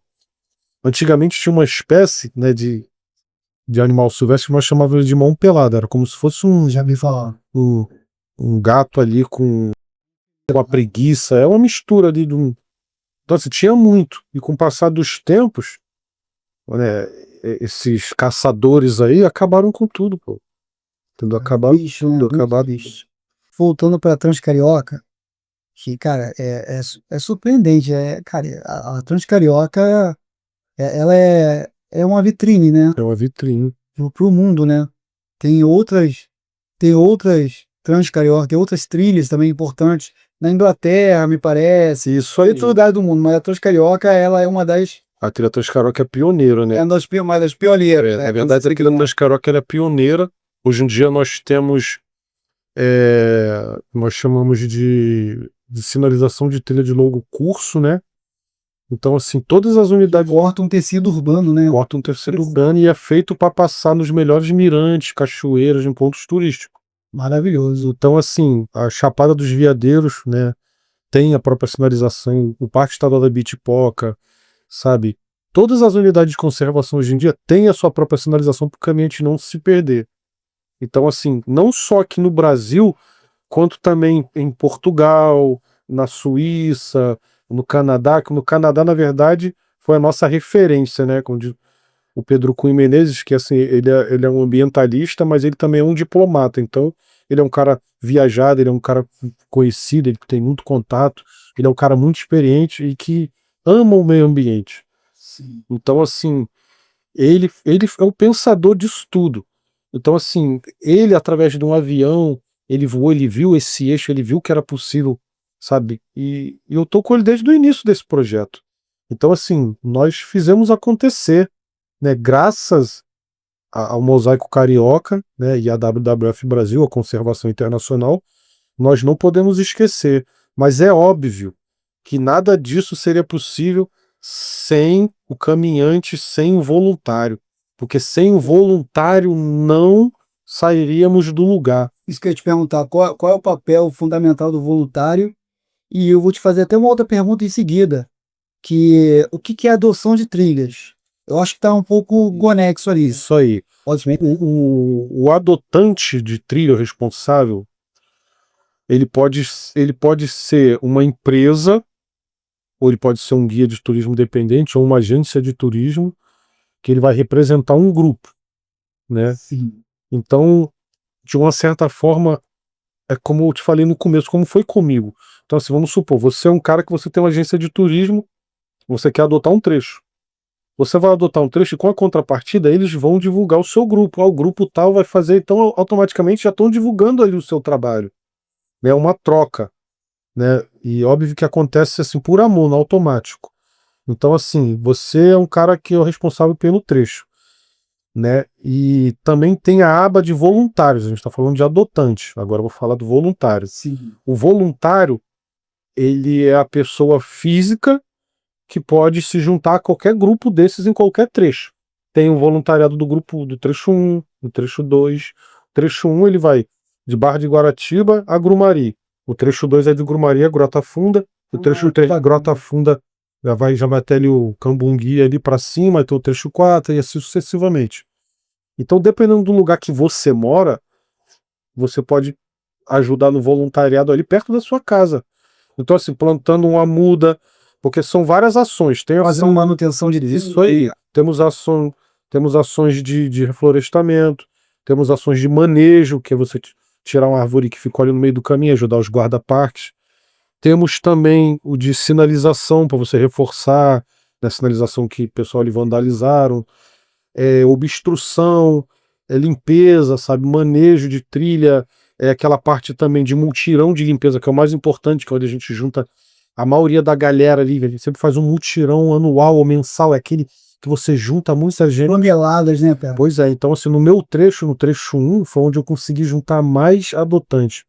S1: antigamente tinha uma espécie, né, de animal silvestre que nós chamávamos de mão pelada. Era como se fosse
S2: Já me falar.
S1: um gato ali com uma preguiça. É uma mistura ali de um... Então, assim, tinha muito. E com o passar dos tempos, né, esses caçadores aí acabaram com tudo, pô. Entendeu? Acabaram com tudo, acabaram.
S2: Voltando para Transcarioca, que, cara, é surpreendente. Cara, a Transcarioca, ela é uma vitrine, né?
S1: É uma vitrine.
S2: Pro mundo, né? Tem outras Transcarioca, tem outras trilhas também importantes. Na Inglaterra, me parece.
S1: Isso aí.
S2: Em todo lugar do mundo, mas a Transcarioca, ela é uma das...
S1: A trilha Transcarioca é pioneira, né?
S2: É uma das pioneiras.
S1: Na verdade, a trilha Transcarioca ela é pioneira. Hoje em dia nós temos... nós chamamos de sinalização de trilha de longo curso, né? Então, assim, todas as unidades...
S2: Cortam um tecido urbano, né?
S1: Cortam um tecido urbano e é feito para passar nos melhores mirantes, cachoeiras, em pontos turísticos.
S2: Maravilhoso.
S1: Então, assim, a Chapada dos Veadeiros, né, tem a própria sinalização, o Parque Estadual da Bitipoca, sabe? Todas as unidades de conservação hoje em dia têm a sua própria sinalização para o caminhante não se perder. Então, assim, não só aqui no Brasil, quanto também em Portugal, na Suíça, no Canadá, que no Canadá, na verdade, foi a nossa referência, né? Como o Pedro Cunha Menezes, que assim, ele é um ambientalista, mas ele também é um diplomata. Então, ele é um cara viajado, ele é um cara conhecido, ele tem muito contato, ele é um cara muito experiente e que ama o meio ambiente.
S2: Sim.
S1: Então, assim, ele é o pensador disso tudo. Então, assim, ele, através de um avião, ele voou, ele viu esse eixo, ele viu que era possível, sabe? E eu tô com ele desde o início desse projeto. Então, assim, nós fizemos acontecer, né? Graças ao Mosaico Carioca, né? E à WWF Brasil, a Conservação Internacional, nós não podemos esquecer. Mas é óbvio que nada disso seria possível sem o caminhante, sem o voluntário. Porque sem o voluntário não sairíamos do lugar.
S2: Isso que eu ia te perguntar, qual é o papel fundamental do voluntário? E eu vou te fazer até uma outra pergunta em seguida, que o que é adoção de trilhas? Eu acho que está um pouco conexo ali.
S1: Isso aí. O adotante de trilha, o responsável, ele pode ser uma empresa, ou ele pode ser um guia de turismo independente, ou uma agência de turismo, que ele vai representar um grupo, né?
S2: Sim.
S1: Então, de uma certa forma, é como eu te falei no começo, como foi comigo. Então, assim, vamos supor, você é um cara que você tem uma agência de turismo, você quer adotar um trecho. Você vai adotar um trecho e com a contrapartida eles vão divulgar o seu grupo. O grupo tal vai fazer, então automaticamente já estão divulgando ali o seu trabalho. É uma troca, né? E óbvio que acontece assim por amor, no automático. Então, assim, você é um cara que é o responsável pelo trecho, né? E também tem a aba de voluntários. A gente está falando de adotante. Agora eu vou falar do voluntário.
S2: Sim.
S1: O voluntário, ele é a pessoa física que pode se juntar a qualquer grupo desses em qualquer trecho. Tem o voluntariado do grupo do trecho 1, do trecho 2. Trecho 1 ele vai de Barra de Guaratiba a Grumari. O trecho 2 é de Grumaria, Grota Funda. O trecho 3 da Grota Funda já vai até ali o Cambungui ali pra cima, então o trecho 4 e assim sucessivamente. Então, dependendo do lugar que você mora, você pode ajudar no voluntariado ali perto da sua casa. Então, assim, plantando uma muda, porque são várias ações. Tem
S2: Fazendo manutenção de
S1: isso aí. Temos ações de reflorestamento, temos ações de manejo, que é você tirar uma árvore que ficou ali no meio do caminho, ajudar os guarda-parques. Temos também o de sinalização, para você reforçar, né, sinalização que o pessoal ali vandalizaram, obstrução, limpeza, sabe, manejo de trilha, aquela parte também de mutirão de limpeza, que é o mais importante, que é onde a gente junta a maioria da galera ali, a gente sempre faz um mutirão anual ou mensal, é aquele que você junta muita gente.
S2: Toneladas, né, Pedro?
S1: Pois é, então assim, no trecho 1, foi onde eu consegui juntar mais adotantes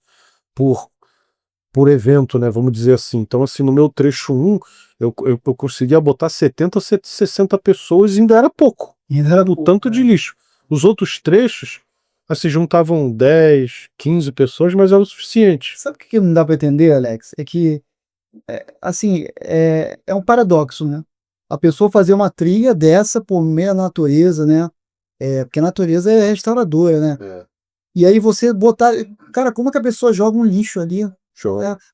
S1: por evento, né, vamos dizer assim. Então assim, no meu trecho 1, eu conseguia botar 70 ou 60 pessoas e ainda era pouco.
S2: Ainda era
S1: o tanto de lixo. Os outros trechos, assim, juntavam 10, 15 pessoas, mas era o suficiente.
S2: Sabe o que não dá para entender, Alex? É que, assim, é um paradoxo, né? A pessoa fazer uma trilha dessa por meio da natureza, né? Porque a natureza é restauradora, né? E aí você botar... Cara, como é que a pessoa joga um lixo ali?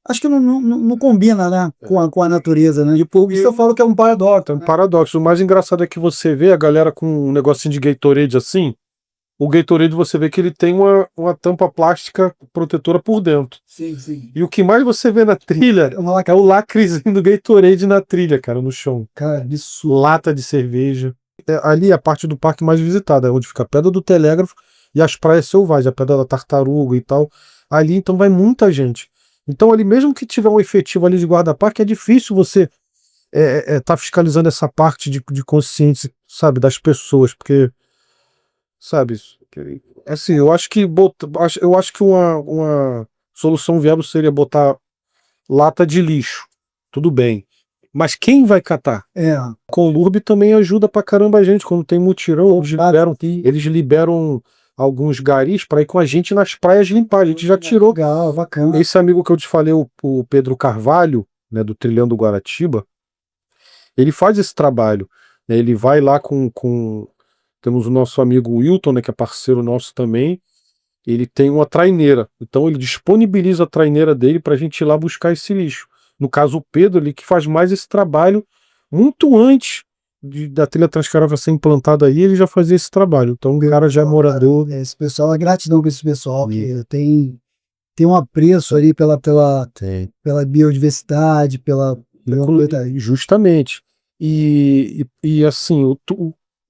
S2: Acho que não combina, né? Com a natureza, né? E por isso eu falo que é um paradoxo.
S1: É um paradoxo. O mais engraçado é que você vê a galera com um negocinho de Gatorade assim. O Gatorade você vê que ele tem uma tampa plástica protetora por dentro.
S2: Sim, sim.
S1: E o que mais você vê na trilha é o lacrezinho do Gatorade na trilha, cara, no chão.
S2: Cara, isso.
S1: Lata de cerveja. Ali é a parte do parque mais visitada, onde fica a Pedra do Telégrafo e as praias selvagens, a Pedra da Tartaruga e tal. Ali então vai muita gente. Então ali, mesmo que tiver um efetivo ali de guarda-parque, é difícil você tá fiscalizando essa parte de consciência, sabe, das pessoas, porque, sabe, assim, eu acho que uma solução viável seria botar lata de lixo, tudo bem, mas quem vai catar? Conlurb também ajuda pra caramba a gente, quando tem mutirão, eles liberam alguns garis para ir com a gente nas praias limpar. A gente já tirou.
S2: Legal, bacana.
S1: Esse amigo que eu te falei, o Pedro Carvalho, né, do Trilhão do Guaratiba, ele faz esse trabalho, né, ele vai lá temos o nosso amigo Wilton, né, que é parceiro nosso também. Ele tem uma traineira, então ele disponibiliza a traineira dele para a gente ir lá buscar esse lixo. No caso, o Pedro, ele que faz mais esse trabalho muito antes da trilha Transcarava ser implantada aí, ele já fazia esse trabalho. Então o cara já é morador.
S2: Esse pessoal, é gratidão para esse pessoal que tem um apreço ali pela biodiversidade,
S1: justamente. E assim,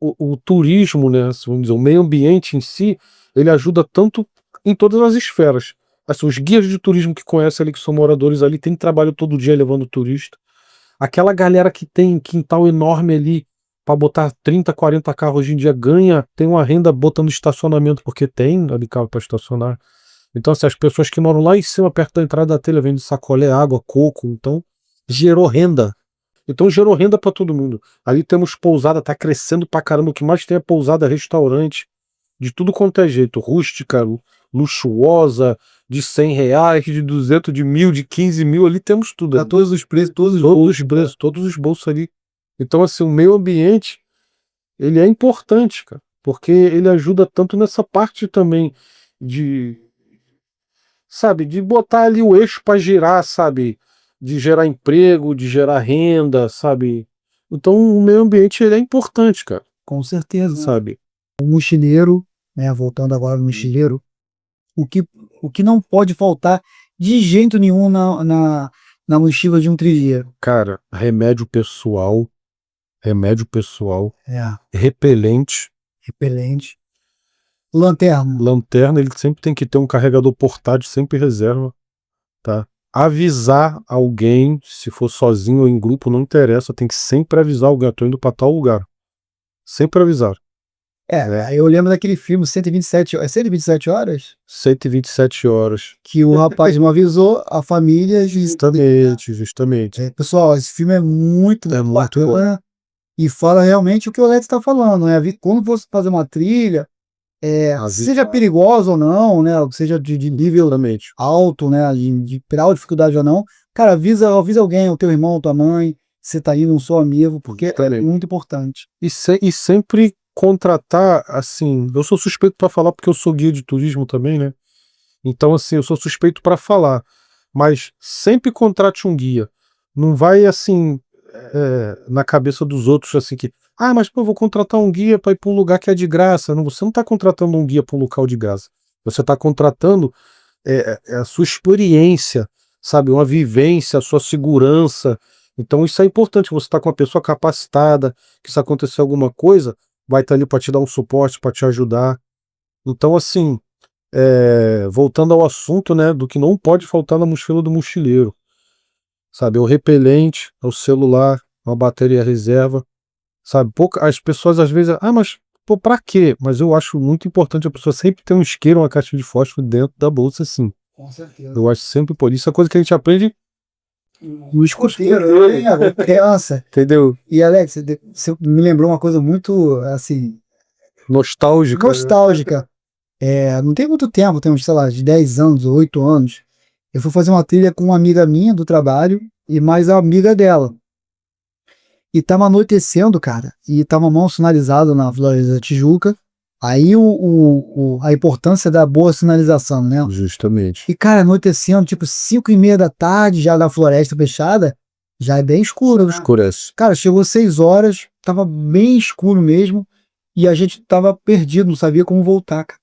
S1: o turismo, né, vamos dizer, o meio ambiente em si, ele ajuda tanto em todas as esferas. Assim, os guias de turismo que conhecem ali, que são moradores ali, tem trabalho todo dia levando turista. Aquela galera que tem quintal enorme ali para botar 30, 40 carros hoje em dia tem uma renda botando estacionamento, porque tem ali carro para estacionar. Então, assim, as pessoas que moram lá em cima, perto da entrada da telha, vendem sacolé, água, coco, então gerou renda. Então gerou renda para todo mundo. Ali temos pousada, tá crescendo pra caramba. O que mais tem é pousada, restaurante, de tudo quanto é jeito, rústica, luxuosa, de R$100, de 200, de 1.000, de 15.000, ali temos tudo.
S2: Todos os preços, todos
S1: os bolsos ali. Então, assim, o meio ambiente, ele é importante, cara, porque ele ajuda tanto nessa parte também sabe, de botar ali o eixo para girar, sabe, de gerar emprego, de gerar renda, sabe. Então, o meio ambiente, ele é importante, cara.
S2: Com certeza,
S1: sabe.
S2: O mochileiro, né, voltando agora no mochileiro, o que não pode faltar de jeito nenhum na mochila de um trilheiro?
S1: Cara, remédio pessoal, repelente, lanterna, ele sempre tem que ter um carregador portátil, sempre reserva, tá? Avisar alguém, se for sozinho ou em grupo, não interessa, tem que sempre avisar alguém, eu tô indo pra tal lugar. Sempre avisar.
S2: Eu lembro daquele filme 127 horas. 127 horas?
S1: 127 horas.
S2: Que o rapaz não avisou a família.
S1: Justamente.
S2: Pessoal, esse filme é muito bacana e fala realmente o que o Alex está falando, né? Quando você fazer uma trilha, seja perigosa ou não, né? Seja de nível
S1: Exatamente.
S2: alto, né? De grau de dificuldade ou não. Cara, avisa alguém, o teu irmão, tua mãe, você tá aí, não sou amigo, porque é
S1: Exatamente.
S2: muito importante.
S1: E sempre contratar, assim, eu sou suspeito para falar porque eu sou guia de turismo também, né? Então, assim, eu sou suspeito para falar, mas sempre contrate um guia. Não vai, assim, na cabeça dos outros, assim, que, mas pô, eu vou contratar um guia para ir para um lugar que é de graça. Não, você não está contratando um guia para um local de graça. Você está contratando a sua experiência, sabe? Uma vivência, a sua segurança. Então, isso é importante. Você está com uma pessoa capacitada, que se acontecer alguma coisa, vai estar ali para te dar um suporte, para te ajudar. Então, assim, voltando ao assunto, né, do que não pode faltar na mochila do mochileiro, sabe, é o repelente, é o celular, uma bateria reserva, sabe, as pessoas às vezes, mas, pô, pra quê? Mas eu acho muito importante a pessoa sempre ter um isqueiro, uma caixa de fósforo dentro da bolsa, sim.
S2: Com certeza.
S1: Eu acho sempre por isso, é coisa que a gente aprende
S2: No escoteiro, criança.
S1: entendeu?
S2: E Alex, você me lembrou uma coisa muito, assim,
S1: Nostálgica, né?
S2: nostálgica. Não tem muito tempo, tem uns, sei lá, de 10 anos, 8 anos. Eu fui fazer uma trilha com uma amiga minha do trabalho e mais a amiga dela. E tava anoitecendo, cara, e tava mal sinalizado na Floresta da Tijuca. Aí a importância da boa sinalização, né?
S1: Justamente.
S2: E, cara, anoitecendo, tipo 5:30 da tarde, já na floresta fechada, já é bem escuro, né?
S1: Escurece.
S2: Cara, chegou 6 horas, tava bem escuro mesmo, e a gente tava perdido, não sabia como voltar, cara.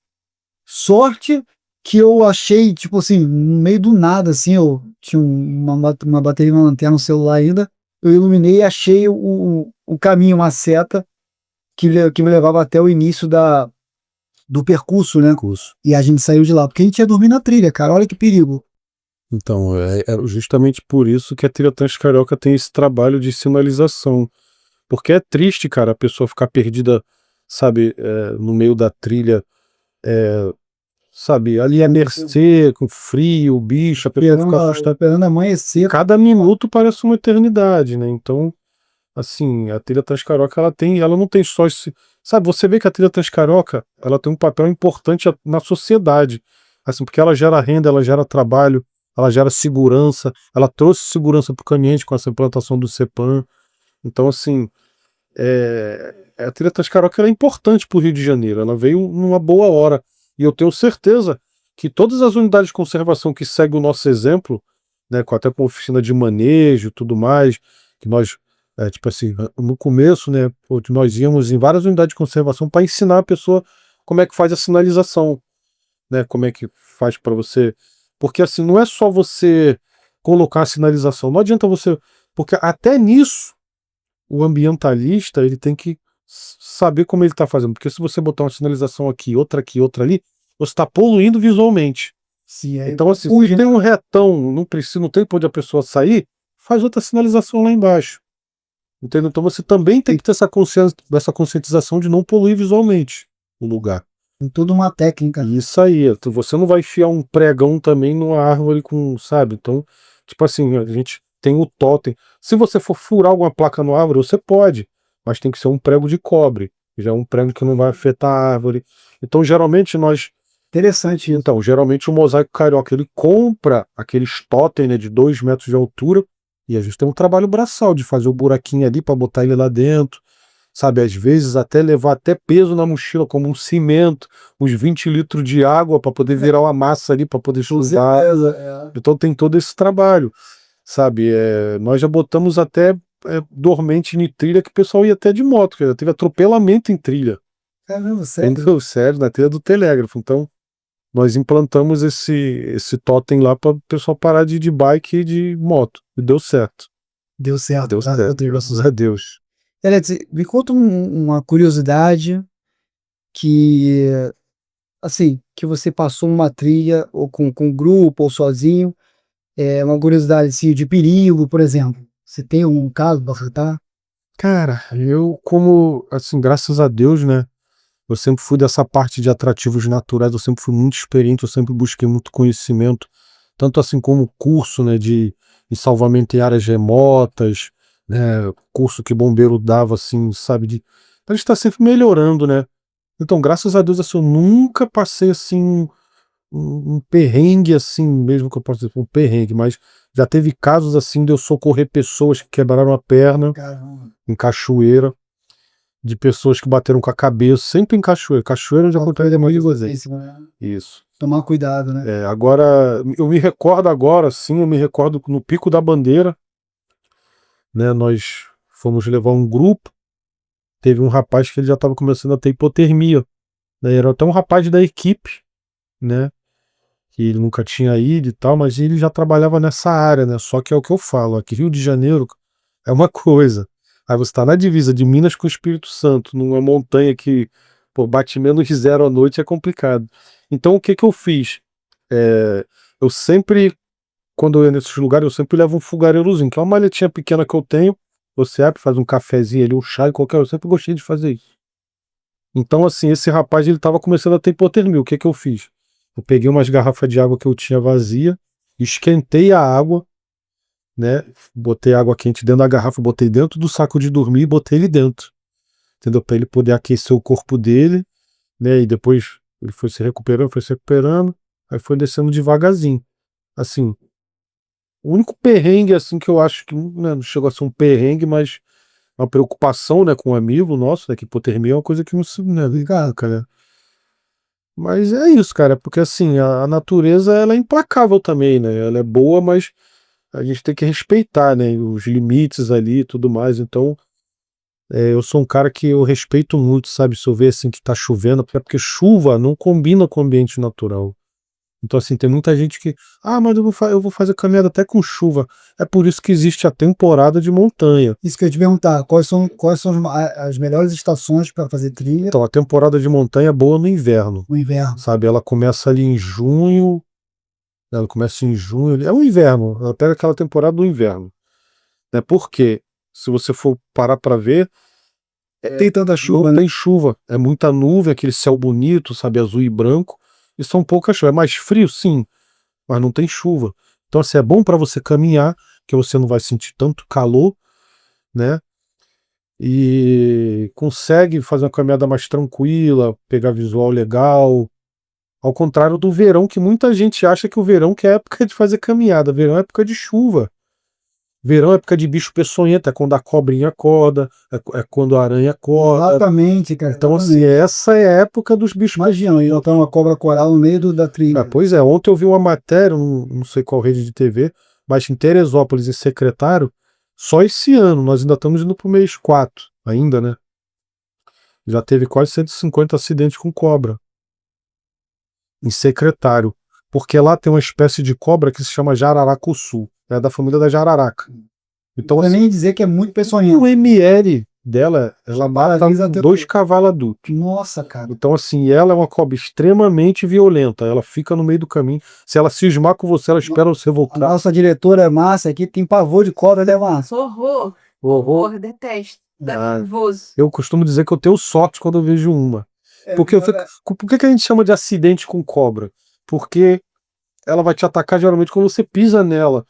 S2: Sorte que eu achei, tipo assim, no meio do nada, assim, eu tinha uma bateria, uma lanterna no celular ainda, eu iluminei e achei o caminho, uma seta que me levava até o início do percurso, né?
S1: Curso.
S2: E a gente saiu de lá, porque a gente ia dormir na trilha, cara, olha que perigo.
S1: Então, é justamente por isso que a Trilha Transcarioca tem esse trabalho de sinalização. Porque é triste, cara, a pessoa ficar perdida, sabe, no meio da trilha, sabe, ali à mercê, com frio, bicho, a pessoa fica assustada.
S2: Esperando amanhecer.
S1: Cada minuto parece uma eternidade, né? Então, assim, a Trilha Transcarioca, ela não tem só esse... Sabe, você vê que a Trilha Transcarioca, ela tem um papel importante na sociedade, assim, porque ela gera renda, ela gera trabalho, ela gera segurança, ela trouxe segurança para o caminhante com essa implantação do CEPAM. Então, assim, a Trilha Transcarioca ela é importante para o Rio de Janeiro, ela veio numa boa hora. E eu tenho certeza que todas as unidades de conservação que seguem o nosso exemplo, né, até com oficina de manejo e tudo mais, que nós, tipo assim, no começo, né, nós íamos em várias unidades de conservação para ensinar a pessoa como é que faz a sinalização, né, como é que faz para você. Porque assim, não é só você colocar a sinalização, não adianta você. Porque até nisso, o ambientalista ele tem que saber como ele está fazendo, porque se você botar uma sinalização aqui, outra ali, você está poluindo visualmente.
S2: Sim,
S1: Então, assim, se tem um retão, não tem para onde a pessoa sair, faz outra sinalização lá embaixo. Entendeu? Então você também tem que ter essa conscientização de não poluir visualmente o lugar.
S2: Tem toda uma técnica.
S1: Isso aí, você não vai enfiar um pregão também numa árvore com, sabe? Então, tipo assim, a gente tem o totem. Se você for furar alguma placa na árvore, você pode, mas tem que ser um prego de cobre, já é um prego que não vai afetar a árvore. Então, geralmente
S2: Interessante isso.
S1: Então, geralmente o mosaico carioca, ele compra aqueles totem, né, de 2 metros de altura, e a gente tem um trabalho braçal de fazer o buraquinho ali para botar ele lá dentro, sabe? Às vezes até levar até peso na mochila, como um cimento, uns 20 litros de água para poder virar uma massa ali, para poder estudar. Então tem todo esse trabalho, sabe? Nós já botamos até dormente em trilha que o pessoal ia até de moto, já teve atropelamento em trilha.
S2: Caramba, sério?
S1: Entendeu? Sério, na trilha do telégrafo. Então, nós implantamos esse totem lá para o pessoal parar de ir de bike e de moto. E deu certo.
S2: Deu certo.
S1: Deu certo, graças a Deus.
S2: Alex, me conta uma curiosidade que, assim, que você passou numa trilha, ou com um grupo, ou sozinho, uma curiosidade assim, de perigo, por exemplo. Você tem um caso para citar?
S1: Cara, eu como, assim, graças a Deus, né, eu sempre fui dessa parte de atrativos naturais, eu sempre fui muito experiente, eu sempre busquei muito conhecimento, tanto assim como curso, né, de salvamento em áreas remotas, né, curso que bombeiro dava, assim, sabe, a gente tá sempre melhorando, né, Então, graças a Deus, assim, eu nunca passei assim um perrengue assim, mesmo que eu possa dizer um perrengue, mas já teve casos assim de eu socorrer pessoas que quebraram a perna
S2: Caramba.
S1: em cachoeira, de pessoas que bateram com a cabeça, sempre em cachoeira. Cachoeira já aconteceu demais de você. Isso.
S2: Tomar cuidado, né?
S1: Agora, eu me recordo agora, sim, eu me recordo no Pico da Bandeira, né? Nós fomos levar um grupo, teve um rapaz que ele já estava começando a ter hipotermia, né? Era até um rapaz da equipe, né? Que ele nunca tinha ido e tal, mas ele já trabalhava nessa área, né? Só que é o que eu falo, aqui Rio de Janeiro é uma coisa. Aí você está na divisa de Minas com o Espírito Santo, numa montanha que, pô, bate menos de 0 à noite é complicado. Então o que que eu fiz? Eu sempre, quando eu ia nesses lugares, eu sempre levo um fogareirozinho, que é uma maletinha pequena que eu tenho. Você abre, faz um cafezinho ali, um chá e qualquer, eu sempre gostei de fazer isso. Então, assim, esse rapaz, ele tava começando a ter hipotermia. O que que eu fiz? Eu peguei umas garrafas de água que eu tinha vazia, esquentei a água, né? Botei água quente dentro da garrafa, botei dentro do saco de dormir e botei ele dentro. Entendeu? Para ele poder aquecer o corpo dele, né? E depois ele foi se recuperando, aí foi descendo devagarzinho. Assim, o único perrengue, assim, que eu acho que, né, não chegou a ser um perrengue, mas uma preocupação, né, com um amigo nosso, né, que hipotermia é uma coisa que não se, né, ligado, cara. Mas é isso, cara, porque assim, a natureza ela é implacável também, né? Ela é boa, mas a gente tem que respeitar, né? Os limites ali e tudo mais. Então, eu sou um cara que eu respeito muito, sabe? Se eu ver assim que tá chovendo, até porque chuva não combina com o ambiente natural. Então, assim, tem muita gente que, mas eu vou fazer caminhada até com chuva. É por isso que existe a temporada de montanha.
S2: Isso que eu ia te perguntar, quais são as melhores estações para fazer trilha
S1: Então, a temporada de montanha é boa no inverno,
S2: no inverno?
S1: sabe? Ela começa ali em junho. Ela começa em junho, é o inverno, ela pega aquela temporada do inverno. Né? Porque, se você for parar para ver,
S2: Tem tanta chuva,
S1: não
S2: né?
S1: tem chuva, é muita nuvem, aquele céu bonito, sabe, azul e branco, e são poucas chuvas. É mais frio, sim, mas não tem chuva. Então, assim, é bom para você caminhar, que você não vai sentir tanto calor, né? E consegue fazer uma caminhada mais tranquila, pegar visual legal. Ao contrário do verão, que muita gente acha que o verão que é época de fazer caminhada, verão é época de chuva. Verão é época de bicho peçonhento, é quando a cobrinha acorda, é quando a aranha acorda.
S2: Exatamente, cara.
S1: Então, assim, essa é a época dos bichos.
S2: Imagina, eu tá uma cobra coral no meio da trilha.
S1: Pois é, ontem eu vi uma matéria, não sei qual rede de TV, mas em Teresópolis, em Secretário, só esse ano, nós ainda estamos indo pro mês 4, ainda, né? Já teve quase 150 acidentes com cobra em Secretário, porque lá tem uma espécie de cobra que se chama jararacuçu, é da família da jararaca. Então,
S2: Pra
S1: assim,
S2: nem dizer que é muito peçonhento.
S1: o ML dela, ela mata
S2: Paralisa até
S1: 2 cavalos adultos.
S2: Nossa, cara.
S1: Então, assim, ela é uma cobra extremamente violenta. Ela fica no meio do caminho. Se ela cismar com você, ela espera você
S2: A
S1: voltar.
S2: nossa diretora Márcia aqui tem pavor de cobra, né, Márcia?
S3: Horror.
S1: Horror.
S3: Horror, detesto. Dá
S1: Ah,
S3: nervoso.
S1: Eu costumo dizer que eu tenho sorte quando eu vejo uma. Porque por que que a gente chama de acidente com cobra? Porque ela vai te atacar geralmente quando você pisa nela.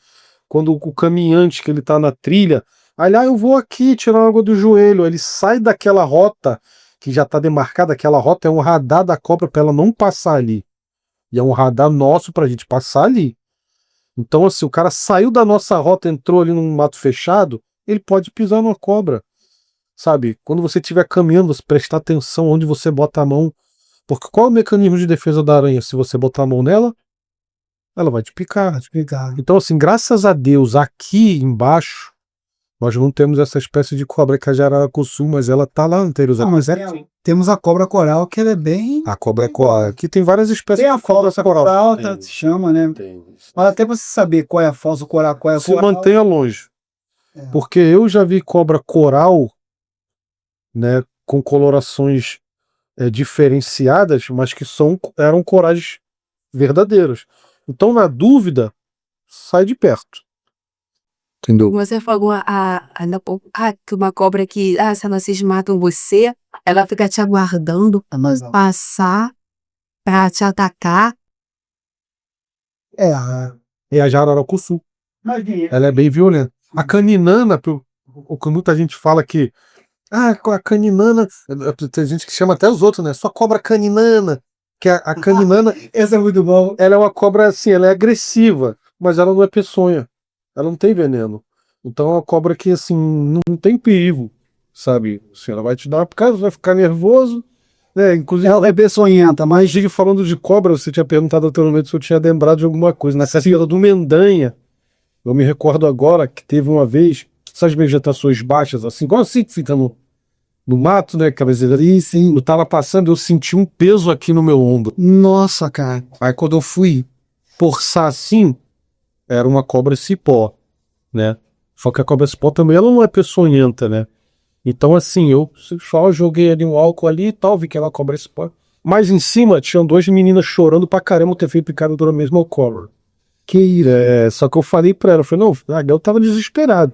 S1: Quando o caminhante que ele tá na trilha, aí eu vou aqui tirar água do joelho, ele sai daquela rota que já tá demarcada, aquela rota é um radar da cobra para ela não passar ali. E é um radar nosso pra gente passar ali. Então, assim, o cara saiu da nossa rota, entrou ali num mato fechado, ele pode pisar numa cobra. Sabe? Quando você estiver caminhando, você prestar atenção onde você bota a mão. Porque qual é o mecanismo de defesa da aranha? Se você botar a mão nela, ela vai te picar. Então, assim, graças a Deus, aqui embaixo, nós não temos essa espécie de cobra que é a jararacuçu, mas ela tá lá no interior.
S2: Mas temos a cobra coral, que ela é bem...
S1: A cobra é coral. Aqui tem várias espécies
S2: Tem a
S1: de cobra
S2: falsa
S1: coral.
S2: coral, se chama, né?
S1: Tem.
S2: Mas até pra você saber qual é a falsa coral, qual é a
S1: Se
S2: coral...
S1: mantenha longe.
S2: É.
S1: Porque eu já vi cobra coral, né, com colorações diferenciadas, mas que eram corais verdadeiros. Então, na dúvida, sai de perto. Entendeu?
S3: Você falou ainda há pouco, que uma cobra que, se elas cismar com você, ela fica te aguardando passar pra te atacar.
S1: É a jararacuçu. Ela é bem violenta. A caninana, o que muita gente fala que a caninana. Tem gente que chama até os outros, né? Só cobra caninana. Que a caninana.
S2: Esse é muito bom.
S1: Ela é uma cobra assim, ela é agressiva, mas ela não é peçonha. Ela não tem veneno. Então é uma cobra que, assim, não tem perigo, sabe? Assim, ela vai te dar uma picada, vai ficar nervoso, né? Inclusive.
S2: Ela é peçonhenta, mas
S1: Inclusive, falando de cobra, você tinha perguntado anteriormente se eu tinha lembrado de alguma coisa. Nessa fila do Mendanha, eu me recordo agora que teve uma vez, essas vegetações baixas, assim, igual assim que fica no mato, né? Ali, sim. Eu tava passando, eu senti um peso aqui no meu ombro.
S2: nossa, cara.
S1: Aí quando eu fui forçar assim, era uma cobra cipó, né? Só que a cobra cipó também ela não é peçonhenta, né? Então assim, eu só joguei ali um álcool ali e tal, vi que era uma cobra cipó. Mas em cima tinham duas meninas chorando pra caramba ter feito picada da mesma cobra. Só que eu falei pra ela, eu falei, não, eu tava desesperado.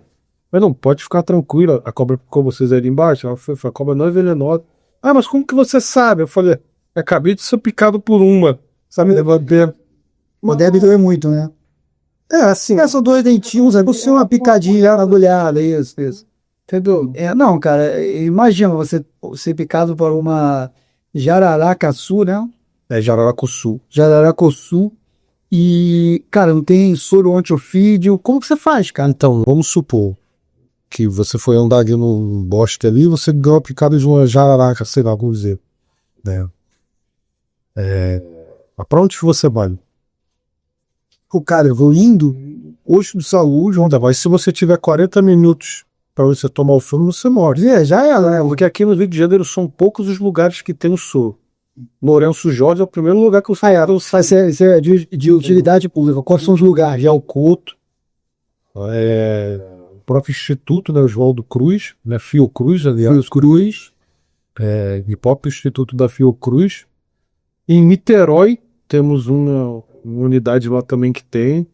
S1: Mas não, pode ficar tranquila, a cobra picou vocês ali embaixo. Ela falou, a cobra não é venenosa. Ah, mas como que você sabe? Eu falei, acabei de ser picado por uma. Sabe, levantei.
S2: Pô, deve doer muito, né?
S1: Assim.
S2: São 2 dentinhos, é você uma picadinha, uma agulhada, isso.
S1: Entendeu?
S2: Não, cara, imagina você ser picado por uma jararacaçu, né?
S1: É Jararacuçu.
S2: Jararacuçu. E, cara, não tem soro antiofídeo. Como que você faz, cara?
S1: Então, vamos supor que você foi andar ali no bosque ali e você ganhou a picada de uma jararaca, sei lá, vamos dizer. Né? Mas pra onde você vai?
S2: O cara, eu vou indo,
S1: Posto de saúde, onde vai? Se você tiver 40 minutos pra você tomar o soro, você morre.
S2: já é, né?
S1: Porque aqui no Rio de Janeiro são poucos os lugares que tem o soro. Lourenço Jorge é o primeiro lugar que eu fui.
S2: Isso é de utilidade pública. Quais são os lugares?
S1: Alcoto, o próprio Instituto, né, Oswaldo Cruz, né, Fiocruz, aliás, e próprio Instituto da Fiocruz. Em Niterói temos uma unidade lá também que tem.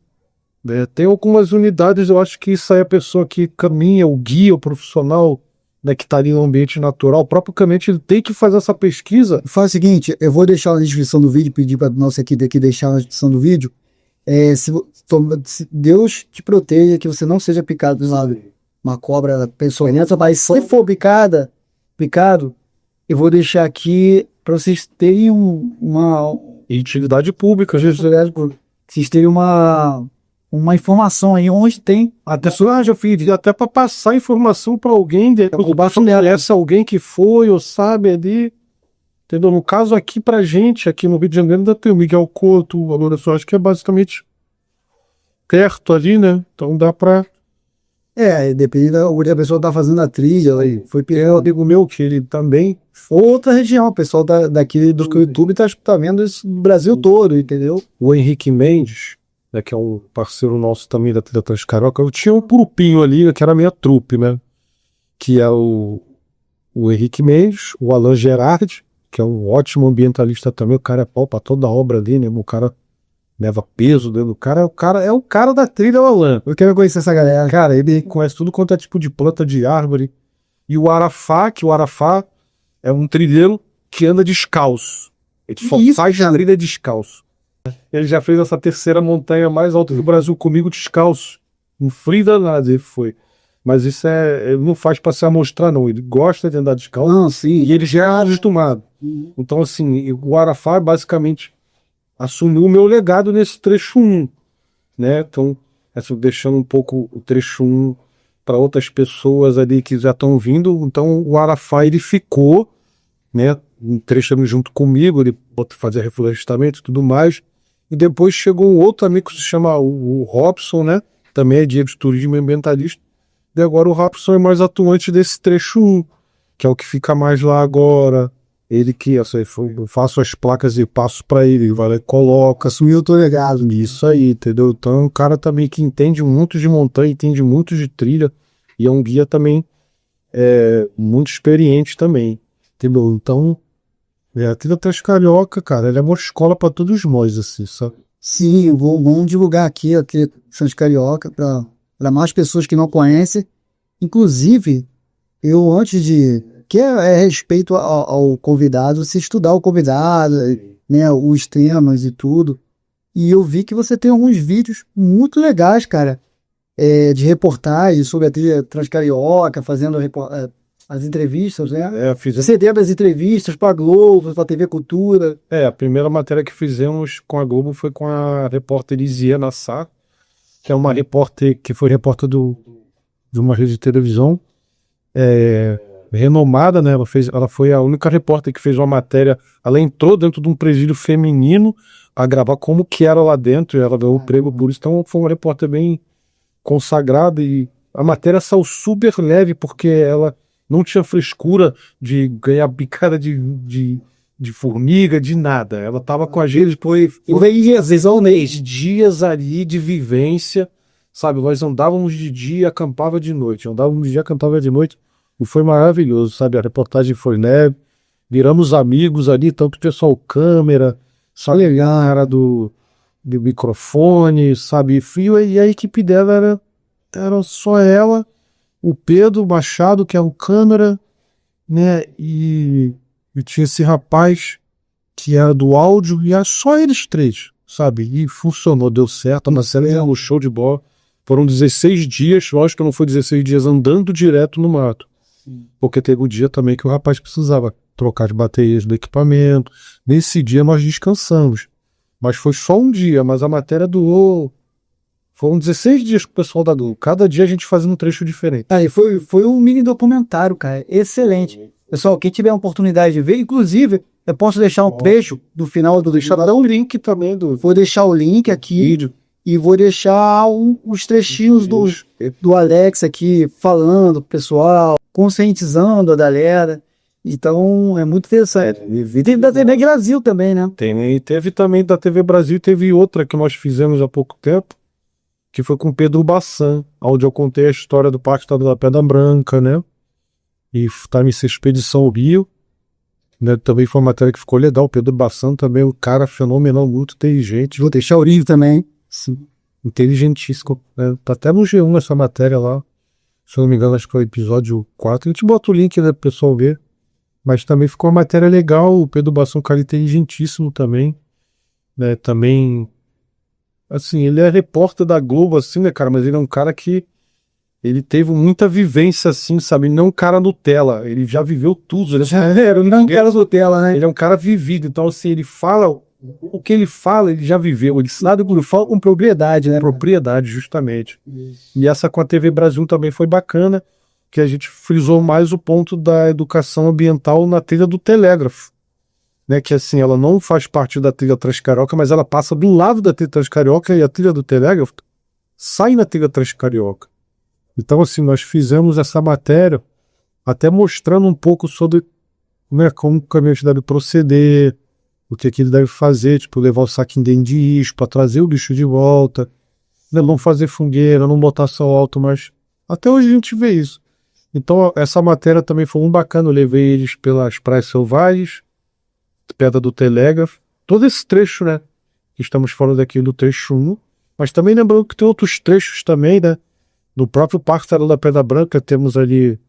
S1: Tem algumas unidades, eu acho que isso aí é a pessoa que caminha, o guia, o profissional, né, que está ali no ambiente natural, propriamente ele tem que fazer essa pesquisa.
S2: Faz o seguinte, eu vou deixar na descrição do vídeo, pedir para nossa equipe aqui deixar na descrição do vídeo. Se Deus te proteja, que você não seja picado por uma cobra peçonhenta, mas se for picado, eu vou deixar aqui para vocês terem uma
S1: Utilidade pública,
S2: vocês terem uma informação aí onde tem
S1: até para passar informação para alguém, essa alguém que foi ou sabe ali, entendeu? No caso aqui pra gente, aqui no Rio de Janeiro ainda tem o Miguel Couto, agora eu acho que é basicamente perto ali, né? Então dá pra...
S2: depende da a pessoa tá fazendo a trilha aí,
S1: um amigo meu que ele também...
S2: Outra região, o pessoal daqui do YouTube tá vendo isso no Brasil todo, entendeu?
S1: O Henrique Mendes, né, que é um parceiro nosso também da Trilha Transcarioca, eu tinha um grupinho ali, que era a minha trupe, né? Que é o Henrique Mendes, o Alan Gerardi, que é um ótimo ambientalista também, o cara é pau pra toda a obra ali, né? O cara leva peso dentro do cara, é o cara da trilha, o Alan.
S2: Eu quero conhecer essa galera.
S1: Cara, ele conhece tudo quanto é tipo de planta de árvore. E o Arafá é um trilheiro que anda descalço. Ele só faz trilha descalço. Ele já fez essa terceira montanha mais alta do Brasil comigo descalço. Um frio danado ele foi. Mas isso ele não faz pra se amostrar, não. Ele gosta de andar descalço.
S2: Não, sim.
S1: E ele já é acostumado. Então, assim, o Arafá basicamente assumiu o meu legado nesse trecho 1. Né? Então, deixando um pouco o trecho 1 para outras pessoas ali que já estão vindo. Então, o Arafá, ele ficou, né, um trecho junto comigo, ele fazia reflorestamento e tudo mais. E depois chegou um outro amigo que se chama o Robson, né? Também é guia de turismo e ambientalista. E agora o Robson é mais atuante desse trecho 1, que é o que fica mais lá agora. Ele que, eu faço as placas e passo para ele vai lá e coloca.
S2: Assumiu o teu legado.
S1: Isso aí, entendeu? Então é um cara também que entende muito de montanha, entende muito de trilha. E é um guia também muito experiente também, entendeu? Então, a Trilha Transcarioca, cara, ela é uma escola para todos nós, assim, sabe?
S2: Sim, vamos divulgar aqui a Trilha Transcarioca para mais pessoas que não conhecem. Inclusive, eu antes de... que é respeito ao convidado, se estudar o convidado, né, os temas e tudo. E eu vi que você tem alguns vídeos muito legais, cara, de reportagem sobre a Trilha Transcarioca, fazendo as entrevistas, né?
S1: Fiz
S2: Você deu as entrevistas para a Globo, para a TV Cultura.
S1: a primeira matéria que fizemos com a Globo foi com a repórter Lizia Nassar, que é uma repórter que foi repórter de uma rede de televisão renomada, né? Ela foi a única repórter que fez uma matéria. Ela entrou dentro de um presídio feminino a gravar como que era lá dentro, e ela ganhou o prêmio por isso. Então foi uma repórter bem consagrada, e a matéria saiu super leve porque ela não tinha frescura de ganhar picada de formiga, de nada. Ela tava com a gente depois. Dias ali de vivência, sabe? Nós andávamos de dia, acampava de noite. Andávamos de dia, acampava de noite. E foi maravilhoso, sabe? A reportagem foi leve. Viramos amigos ali, tanto o pessoal câmera, sabe? Era do microfone, sabe? Fio, e a equipe dela era só ela, o Pedro Machado, que é o câmera, né? E tinha esse rapaz que era do áudio, e era só eles três, sabe? E funcionou, deu certo. A Marcela é um show de bola. Foram 16 dias, eu acho que não foi 16 dias andando direto no mato. Porque teve um dia também que o rapaz precisava trocar as baterias do equipamento. Nesse dia nós descansamos. Mas foi só um dia, mas a matéria durou. Foram 16 dias com o pessoal da Globo. Cada dia a gente fazendo um trecho diferente.
S2: E foi um mini documentário, cara. Excelente. Pessoal, quem tiver a oportunidade de ver, inclusive, eu posso deixar um trecho do final do.
S1: Deixar um link também do.
S2: Vou deixar o link aqui.
S1: Vídeo.
S2: E vou deixar os trechinhos do Alex aqui falando pro pessoal, conscientizando a galera. Então, é muito interessante. E teve da TV Brasil também, né?
S1: Teve também da TV Brasil, teve outra que nós fizemos há pouco tempo, que foi com Pedro Bassan, onde eu contei a história do Parque Estadual da Pedra Branca, né? E tá nessa Expedição Rio, né? Também foi uma matéria que ficou legal. Pedro Bassan também, um cara fenomenal, muito inteligente.
S2: Vou deixar o link também.
S1: Sim, inteligentíssimo, né? Tá até no G1 essa matéria lá. Se eu não me engano, acho que é o episódio 4. A gente bota o link, né, pro pessoal ver. Mas também ficou uma matéria legal. O Pedro Bassan é um cara inteligentíssimo também, né? Também, assim, ele é repórter da Globo, assim, né, cara? Mas ele é um cara que ele teve muita vivência, assim, sabe? Ele não é um cara Nutella. Ele já viveu tudo. Ele
S2: Não é um cara Nutella, né?
S1: Ele é um cara vivido. Então, assim, ele fala. O que ele fala, ele já viveu. Ele sabe o que ele fala com propriedade, né? Propriedade, justamente. E essa com a TV Brasil também foi bacana, que a gente frisou mais o ponto da educação ambiental na trilha do telégrafo, né? Que assim, ela não faz parte da trilha Transcarioca, mas ela passa do lado da trilha Transcarioca, e a trilha do telégrafo sai na trilha Transcarioca. Então, assim, nós fizemos essa matéria até mostrando um pouco sobre, né, como o caminhonete deve proceder, o que ele deve fazer, tipo, levar o saquinho dentro de lixo para trazer o lixo de volta, né, não fazer fogueira, não botar sol alto, mas até hoje a gente vê isso. Então, essa matéria também foi muito bacana. Eu levei eles pelas praias selvagens, Pedra do Telégrafo, todo esse trecho, né, que estamos falando aqui do trecho 1, mas também lembrando que tem outros trechos também, né, no próprio Parque Estadual da Pedra Branca. Temos ali,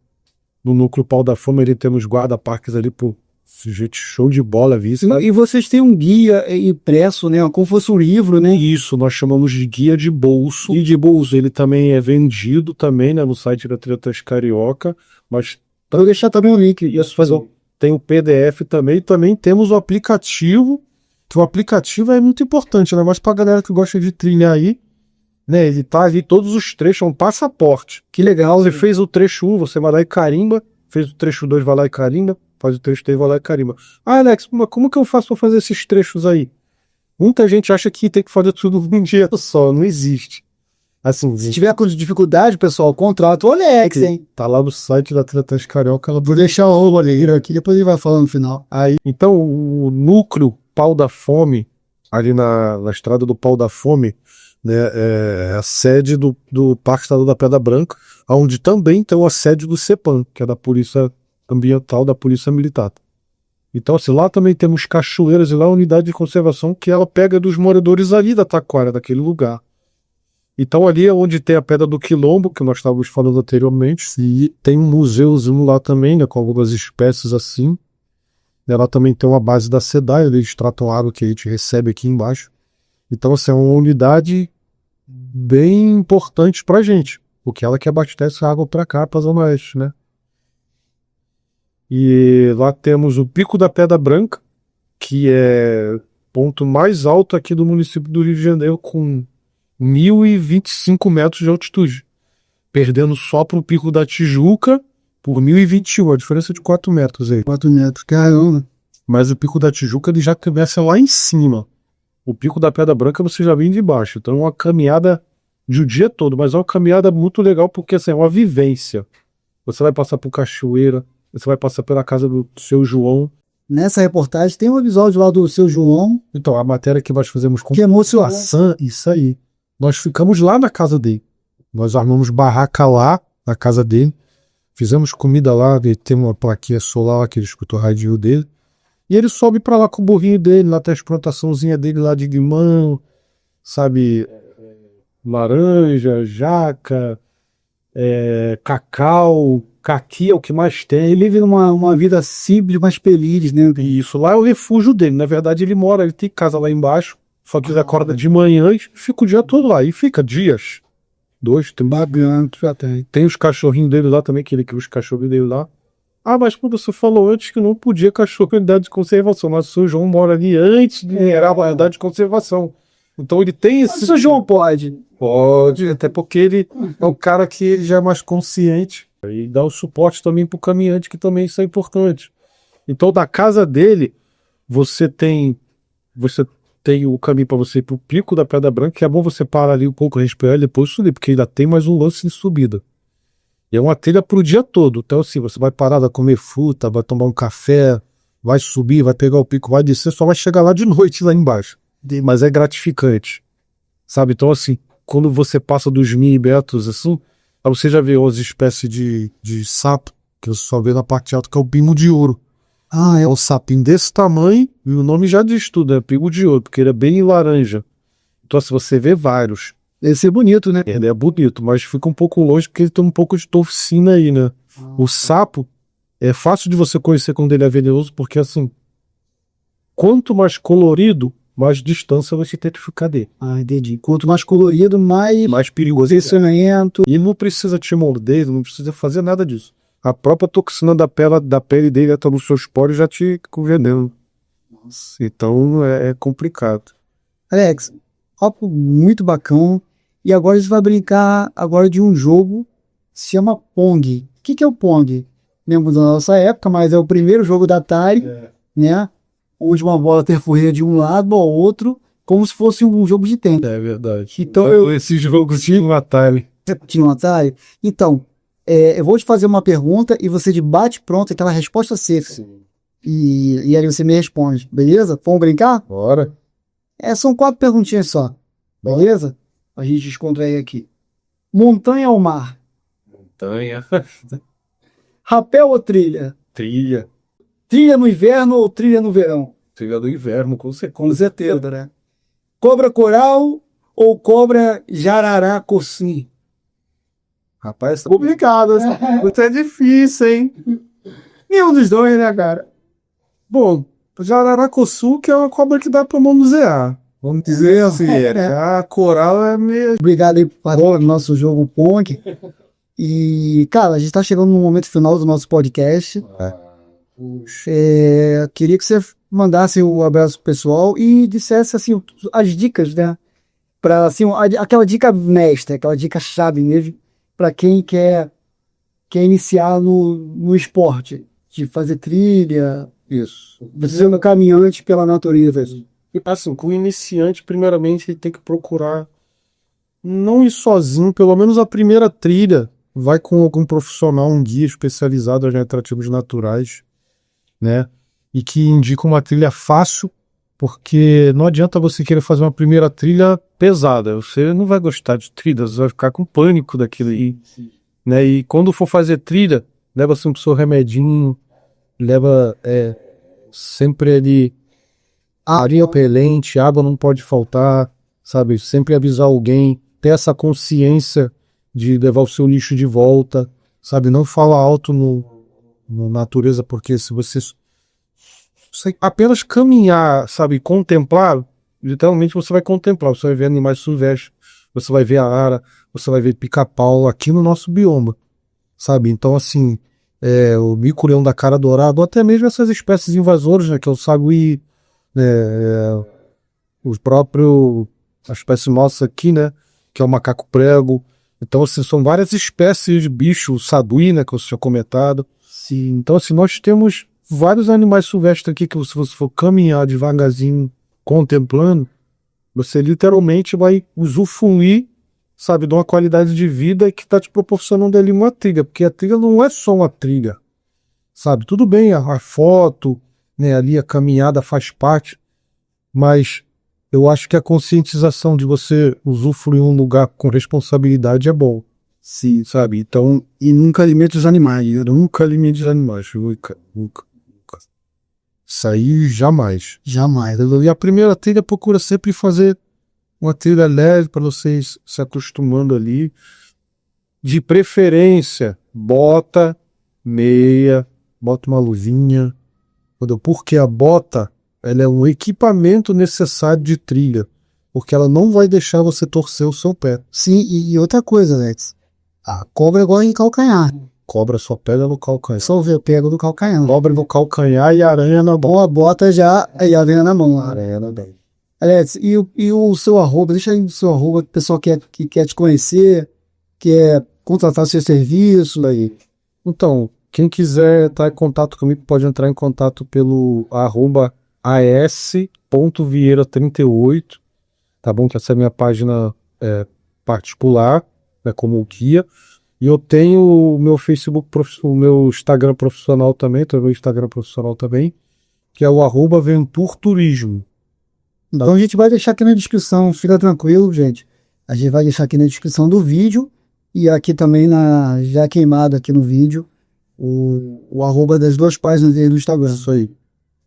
S1: no núcleo Pau da Fome, ali temos guarda-parques ali pro sujeito show de bola, vice.
S2: E vocês têm um guia impresso, né? Como fosse um livro, né?
S1: Isso, nós chamamos de guia de bolso. E de bolso, ele também é vendido também, né, no site da Trilha Transcarioca, mas
S2: Vou deixar também o link.
S1: isso tem o PDF também. Também temos o aplicativo, que o aplicativo é muito importante, né? Mas pra galera que gosta de trilhar aí, né? Ele tá ali, todos os trechos, é um passaporte.
S2: Que legal.
S1: Você fez o trecho 1, você vai lá e carimba. Fez o trecho 2, vai lá e carimba. Faz o trecho 3, vai lá e carimba. Ah, Alex, mas como que eu faço pra fazer esses trechos aí? Muita gente acha que tem que fazer tudo num dia só. Não existe. Assim,
S2: Se tiver com dificuldade, pessoal, contrata o Alex, hein?
S1: tá lá no site da Trilha Transcarioca.
S2: Vou deixar o olheiro aqui, depois ele vai falando no final.
S1: Aí, então, o núcleo Pau da Fome, ali na estrada do Pau da Fome, né, é a sede do Parque Estadual da Pedra Branca, onde também tem a sede do CEPAM, que é da Polícia Ambiental, da Polícia Militar. Então, assim, lá também temos cachoeiras, e lá a unidade de conservação que ela pega dos moradores ali da Taquara, daquele lugar. Então, ali é onde tem a Pedra do Quilombo, que nós estávamos falando anteriormente, e tem um museuzinho lá também, né, com algumas espécies assim. Ela também tem uma base da SEDAI, eles tratam a água que a gente recebe aqui embaixo. Então, assim, é uma unidade bem importante pra gente, porque ela que abastece a água pra cá, pra Zona Oeste, né? E lá temos o Pico da Pedra Branca, que é o ponto mais alto aqui do município do Rio de Janeiro, com 1.025 metros de altitude, perdendo só para o Pico da Tijuca por 1.021, a diferença de 4 metros aí.
S2: 4 metros, caramba.
S1: Mas o Pico da Tijuca ele já começa lá em cima. O Pico da Pedra Branca você já vem de baixo. Então é uma caminhada de o dia todo, mas é uma caminhada muito legal porque assim, é uma vivência. Você vai passar por cachoeira, você vai passar pela casa do seu João.
S2: Nessa reportagem tem um episódio lá do seu João.
S1: Então, a matéria que nós fizemos com
S2: que emocionou.
S1: isso aí. Nós ficamos lá na casa dele. Nós armamos barraca lá na casa dele. Fizemos comida lá, tem uma plaquinha solar lá que ele escutou o rádio dele. E ele sobe pra lá com o burrinho dele, lá tem as plantaçãozinhas dele lá de limão, sabe, laranja, jaca, cacau, caqui é o que mais tem.
S2: Ele vive uma vida simples, mas feliz, né?
S1: E isso lá é o refúgio dele. Na verdade, ele tem casa lá embaixo, só que ele acorda de manhã e fica o dia todo lá. E fica dias. 2, 3.
S2: Bagulho, já tem.
S1: Tem os cachorrinhos dele lá também, que ele criou os cachorros dele lá. Ah, mas quando você falou antes que não podia cachorro em unidade de conservação, mas o seu João mora ali antes de gerar a unidade de conservação. Então ele tem esse...
S2: Mas o seu João pode?
S1: Pode, até porque ele é um cara que ele já é mais consciente e dá o suporte também pro caminhante, que também isso é importante. Então da casa dele, você tem o caminho para você ir pro Pico da Pedra Branca, que é bom você parar ali um pouco, respirar e depois subir, porque ainda tem mais um lance de subida. E é uma trilha pro dia todo. Então, assim, você vai parar, vai comer fruta, vai tomar um café, vai subir, vai pegar o pico, vai descer, só vai chegar lá de noite, lá embaixo. Mas é gratificante, sabe? Então, assim, quando você passa dos 1.000 metros, assim, aí você já vê as espécies de sapo, que você só vê na parte alta, que é o pingo de ouro. Ah, é um sapinho desse tamanho, e o nome já diz tudo, é pingo de ouro, porque ele é bem laranja. Então, assim, você vê vários.
S2: Esse é bonito, né?
S1: Ele é bonito, mas fica um pouco longe porque ele tem um pouco de toxina aí, né? O sapo é fácil de você conhecer quando ele é venenoso, porque assim, quanto mais colorido, mais distância você tem que ficar dele.
S2: Ah, entendi. Quanto mais colorido, mais
S1: perigoso.
S2: peçonhento.
S1: E não precisa te morder, não precisa fazer nada disso. A própria toxina da pele dele entra nos seus poros e já te convenena. Então é complicado.
S2: Alex, papo muito bacana. E agora a gente vai brincar agora de um jogo que se chama Pong. O que é o Pong? Lembro da nossa época, mas é o primeiro jogo da Atari, né? Onde uma bola percorria de um lado ao outro, como se fosse um jogo de tênis.
S1: É verdade.
S2: Então
S1: esse jogo tinha um Atari.
S2: Tinha um Atari? Então, eu vou te fazer uma pergunta e você de bate pronto aquela resposta seca.
S1: Sim.
S2: E aí você me responde, beleza? Vamos brincar?
S1: Bora.
S2: São 4 perguntinhas só, beleza? A gente descontrair aqui. Montanha ou mar?
S1: Montanha.
S2: Rapel ou trilha?
S1: Trilha.
S2: Trilha no inverno ou trilha no verão?
S1: Trilha do inverno, com
S2: Com certeza, né? Cobra coral ou cobra jararacuçu?
S1: Rapaz, tá complicado. Isso é difícil, hein?
S2: Nenhum dos dois, né, cara?
S1: Bom, jararacuçu que é uma cobra que dá pra manusear. Vamos dizer assim, a coral é meio...
S2: Obrigado aí por participar do nosso jogo Pong. E, cara, a gente tá chegando no momento final do nosso podcast. Queria que você mandasse um abraço pro pessoal e dissesse, assim, as dicas, né? Pra, assim, aquela dica mestra, aquela dica chave mesmo, pra quem quer iniciar no esporte, de fazer trilha.
S1: Isso.
S2: Sendo caminhante pela natureza.
S1: Assim, com o iniciante, primeiramente, ele tem que procurar não ir sozinho, pelo menos a primeira trilha, vai com algum profissional, um guia especializado em atrativos naturais, né? E que indica uma trilha fácil, porque não adianta você querer fazer uma primeira trilha pesada, você não vai gostar de trilha, você vai ficar com pânico daquilo aí, né? E quando for fazer trilha, leva sempre o seu remedinho, leva sempre ali areia repelente, água não pode faltar, sabe? Sempre avisar alguém, ter essa consciência de levar o seu lixo de volta, sabe? Não fala alto no natureza, porque se você apenas caminhar, sabe? Contemplar, literalmente você vai contemplar, você vai ver animais silvestres, você vai ver a ara, você vai ver pica-pau aqui no nosso bioma, sabe? Então, assim, o mico-leão da cara dourada, ou até mesmo essas espécies invasoras, né, que é o sagui, né, a espécie nossa aqui, né, que é o macaco prego. Então, assim, são várias espécies de bicho, o sadui, né, que eu tinha comentado. Sim. Então, assim, nós temos vários animais silvestres aqui que se você for caminhar devagarzinho, contemplando, você literalmente vai usufruir, sabe, de uma qualidade de vida que está te proporcionando ali uma trilha, porque a trilha não é só uma trilha, sabe? Tudo bem, a foto, né, ali a caminhada faz parte, mas eu acho que a conscientização de você usufruir um lugar com responsabilidade é bom.
S2: Sim.
S1: Sabe? Então,
S2: E nunca alimente os animais.
S1: nunca alimente os animais. Nunca. Isso aí jamais.
S2: Jamais.
S1: E a primeira trilha procura sempre fazer uma trilha leve para vocês se acostumando ali. De preferência, bota, meia, bota uma luvinha. Porque a bota, ela é um equipamento necessário de trilha. Porque ela não vai deixar você torcer o seu pé.
S2: Sim, e outra coisa, Alex. A cobra é igual em calcanhar.
S1: Cobra só pega no calcanhar.
S2: Só ver, pega no calcanhar.
S1: Cobra no calcanhar e aranha na mão.
S2: Bom, a bota já e a aranha na mão.
S1: Aranha na mão.
S2: Alex, e o seu arroba? Deixa aí o seu arroba, o pessoal que quer te conhecer, quer contratar seu serviço.
S1: Aí. Então, quem quiser entrar em contato comigo, pode entrar em contato pelo @as.vieira38, tá bom? Que essa é a minha página particular, né, como guia. E eu tenho o meu Facebook, o meu Instagram profissional também, que é o @venturturismo.
S2: Então a gente vai deixar aqui na descrição, fica tranquilo, gente. A gente vai deixar aqui na descrição do vídeo e aqui também já queimado aqui no vídeo o arroba das duas páginas dele do Instagram.
S1: Isso aí.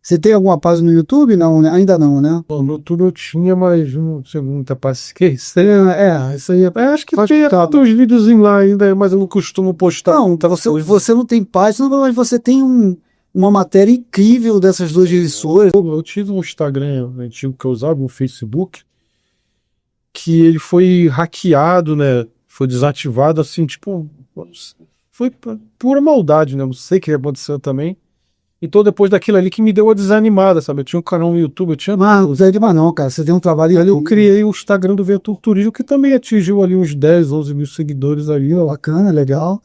S2: Você tem alguma página no YouTube? Não, né? Ainda não, né?
S1: No YouTube eu tinha, mas não tinha muita paciência.
S2: Isso aí.
S1: Acho que tem uns vídeos lá ainda, mas eu não costumo postar.
S2: Não, você não tem página, mas você tem uma matéria incrível dessas duas emissoras.
S1: Eu tive um Instagram antigo que eu usava, um Facebook, que ele foi hackeado, né? Foi desativado, assim, tipo, foi pura maldade, né? Não sei o que aconteceu também. Então, depois daquilo ali que me deu uma desanimada, sabe? Eu tinha um canal no YouTube,
S2: Não desanima não, cara. Você tem um trabalho ali.
S1: Eu criei o Instagram do Ventur Turismo, que também atingiu ali uns 10, 11 mil seguidores ali. Ó.
S2: Bacana, legal.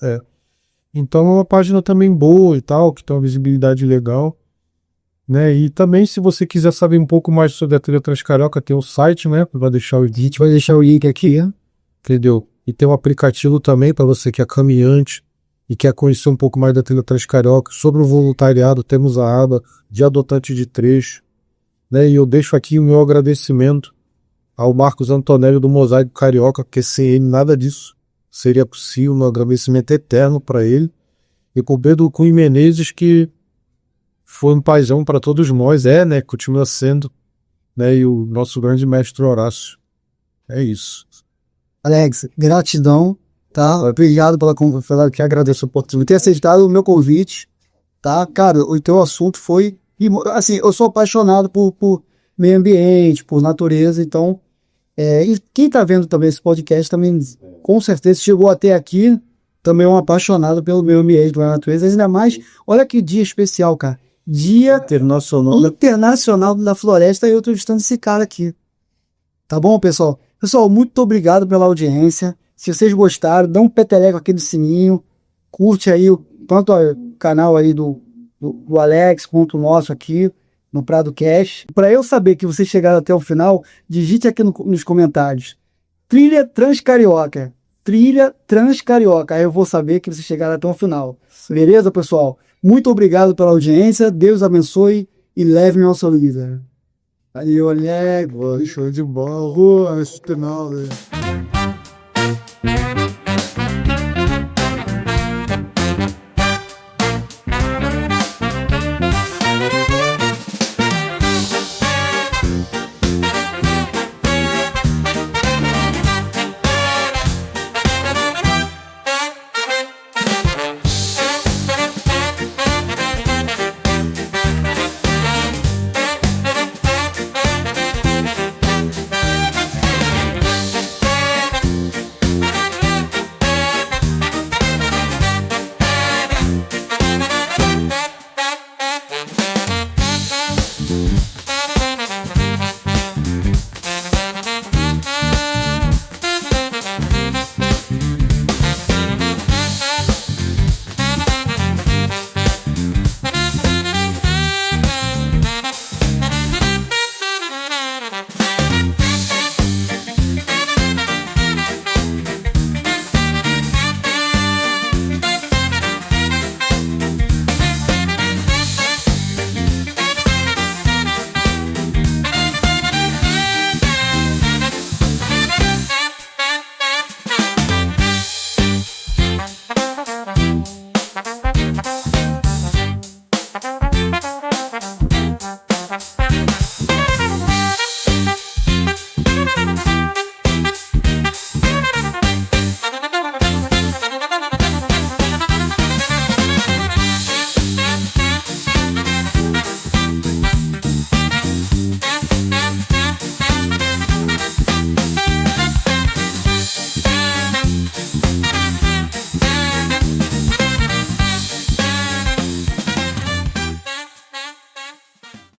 S1: Então, é uma página também boa e tal, que tem uma visibilidade legal. Né? E também, se você quiser saber um pouco mais sobre a trilha Transcarioca, tem o site, né? A gente
S2: vai deixar o link aqui,
S1: entendeu? E tem um aplicativo também para você que é caminhante e quer conhecer um pouco mais da trilha Transcarioca. Sobre o voluntariado, temos a aba de adotante de trecho, né? E eu deixo aqui o meu agradecimento ao Marcos Antonelli do Mosaico Carioca, porque sem ele nada disso seria possível, um agradecimento eterno para ele. E com o Pedro Cunha Menezes, que foi um paizão para todos nós, né? Continua sendo, né? E o nosso grande mestre Horácio. É isso.
S2: Alex, gratidão. Tá? Obrigado pela que agradeço a oportunidade de ter aceitado o meu convite, tá? Cara, o teu assunto foi, assim, eu sou apaixonado por meio ambiente, por natureza, então, e quem tá vendo também esse podcast também, com certeza, chegou até aqui, também é um apaixonado pelo meio ambiente, pela natureza, ainda mais, olha que dia especial, cara, Dia Internacional da Floresta, e eu tô estudando esse cara aqui, tá bom, pessoal? Pessoal, muito obrigado pela audiência. Se vocês gostaram, dá um peteleco aqui no sininho, curte aí tanto o canal aí do Alex quanto o nosso aqui no Prado Cash. Para eu saber que vocês chegaram até o final, digite aqui nos comentários: Trilha Transcarioca. Trilha Transcarioca. Aí eu vou saber que vocês chegaram até o final. Beleza, pessoal? Muito obrigado pela audiência. Deus abençoe e leve-me ao seu líder. Valeu, Alex.
S1: Show de bola.